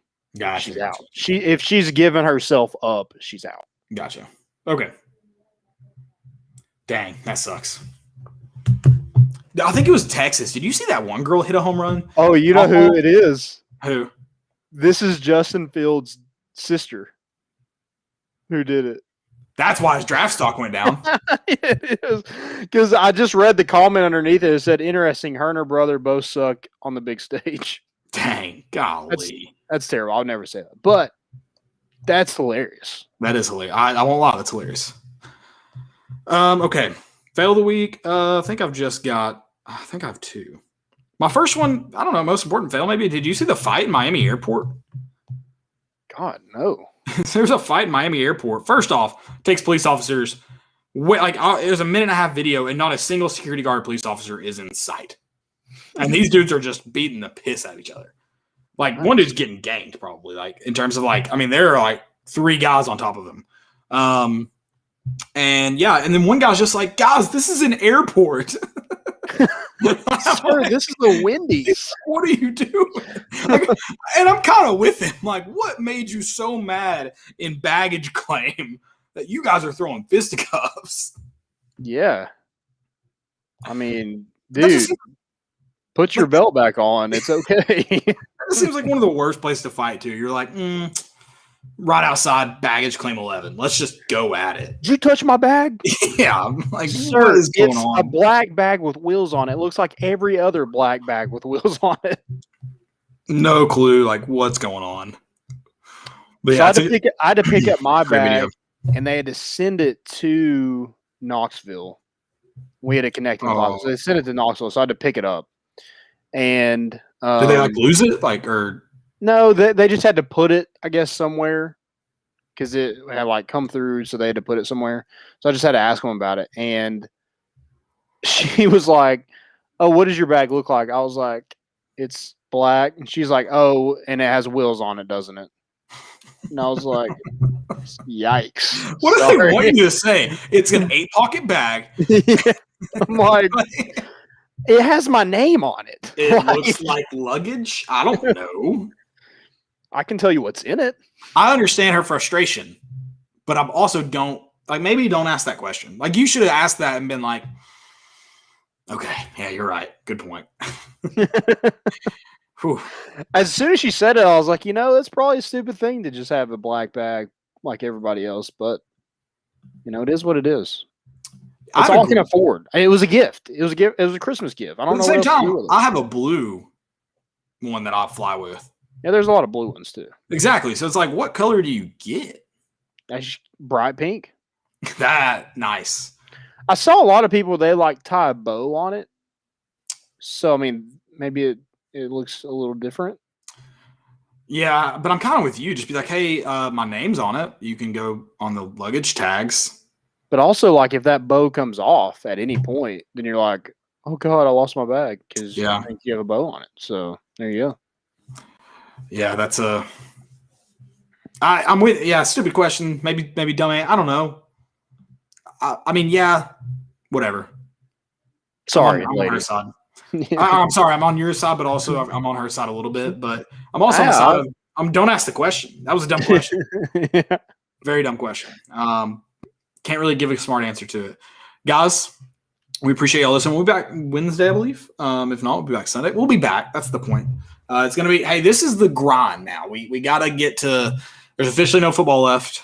she's out. If she's given herself up, she's out. Gotcha. Okay. Dang, that sucks. I think it was Texas. Did you see that one girl hit a home run? Oh, you know who it is? Who? This is Justin Fields' sister who did it. That's why his draft stock went down. It is. Because I just read the comment underneath it. It said, interesting, her and her brother both suck on the big stage. Dang, golly. That's terrible. I'll never say that. But that's hilarious. That is hilarious. I won't lie. That's hilarious. Okay. Fail of the week. I think I have two. My first one, I don't know, most important fail maybe. Did you see the fight in Miami Airport? God, no. There's a fight in Miami Airport. First off, takes police officers. It was a minute and a half video, and not a single security guard or police officer is in sight. And these dudes are just beating the piss out of each other. Like, one dude's getting ganked, probably. Like, in terms of, like, I mean, there are, like, 3 guys on top of him. And then one guy's just like, guys, this is an airport. Sir, this is the Wendy's. What are you doing? Like, and I'm kind of with him. Like, what made you so mad in baggage claim that you guys are throwing fisticuffs? Yeah. I mean, dude, put your belt back on. It's okay. It seems like one of the worst places to fight, too. You're like, right outside baggage claim 11. Let's just go at it. Did you touch my bag? Yeah. I'm like, Sir, what is going it's on? a black bag with wheels on it. It looks like every other black bag with wheels on it. No clue, like, what's going on. But So yeah, I had to pick up my great bag, video. and they had to send it to Knoxville. We had a connecting flight, so they sent it to Knoxville. So I had to pick it up. And did they like lose it? Like, or no, they just had to put it, I guess, somewhere because it had like come through, so they had to put it somewhere. So I just had to ask them about it, and she was like, "Oh, what does your bag look like?" I was like, "It's black," and she's like, "Oh, and it has wheels on it, doesn't it?" And I was like, "Yikes!" what do they want you to say? It's an 8-pocket bag. I'm like, it has my name on it. It looks like luggage. I don't know. I can tell you what's in it. I understand her frustration, but I'm also don't like. Maybe don't ask that question. Like, you should have asked that and been like, "Okay, yeah, you're right. Good point." As soon as she said it, I was like, that's probably a stupid thing to just have a black bag like everybody else, but it is what it is. It's all I can afford. It was a gift. It was a gift. It was a Christmas gift. I don't know. At the same what else to do time, with it. I have a blue one that I fly with. Yeah, there's a lot of blue ones too. Exactly. So it's like, what color do you get? That's bright pink. That nice. I saw a lot of people, they like tie a bow on it. So I mean, maybe it looks a little different. Yeah, but I'm kind of with you. Just be like, hey, my name's on it. You can go on the luggage tags. But also, like, if that bow comes off at any point, then you're like, oh, God, I lost my bag because I think you have a bow on it. So there you go. Yeah, that's I'm with. Yeah, stupid question. Maybe dumb. I don't know. I mean, yeah, whatever. Sorry, I'm on her side. I'm sorry. I'm on your side, but also I'm on her side a little bit. But I'm also on the side of don't ask the question. That was a dumb question. Yeah. Very dumb question. Can't really give a smart answer to it. Guys, we appreciate y'all listening. We'll be back Wednesday, I believe. If not, we'll be back Sunday. We'll be back. That's the point. It's going to be, hey, this is the grind now. We got to get to – there's officially no football left.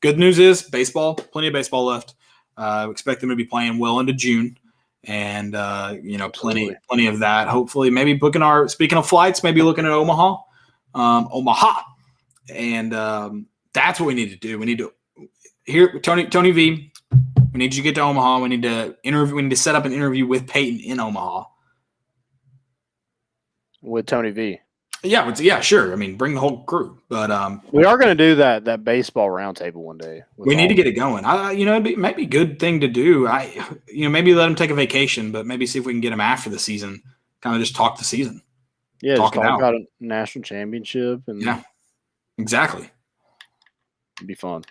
Good news is baseball, plenty of baseball left. We expect them to be playing well into June. And, plenty of that. Hopefully, maybe speaking of flights, maybe looking at Omaha. And that's what we need to do. We need to here, Tony V. We need you to get to Omaha. We need to set up an interview with Peyton in Omaha. With Tony V. Yeah, sure. I mean, bring the whole crew. But we are going to do that baseball roundtable one day. We need to get it going. It might be a good thing to do. Maybe let him take a vacation, but maybe see if we can get him after the season. Kind of just talk the season. Yeah, talk about a national championship and yeah, exactly. It'd be fun.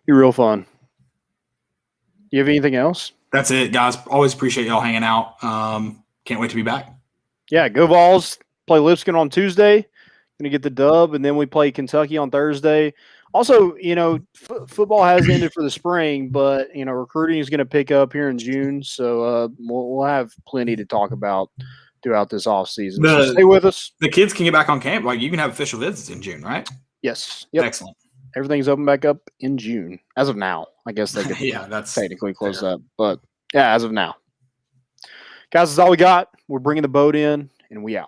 Be real fun. You have anything else? That's it, guys. Always appreciate y'all hanging out. Can't wait to be back. Yeah, go Vols. Play Lipscomb on Tuesday. Going to get the dub, and then we play Kentucky on Thursday. Also, football has ended for the spring, but, recruiting is going to pick up here in June. So we'll have plenty to talk about throughout this offseason. So stay with us. The kids can get back on camp. Like, you can have official visits in June, right? Yes. Yep. Excellent. Everything's open back up in June. As of now. I guess they could that's technically close that. But, yeah, as of now. Guys, that's all we got. We're bringing the boat in, and we out.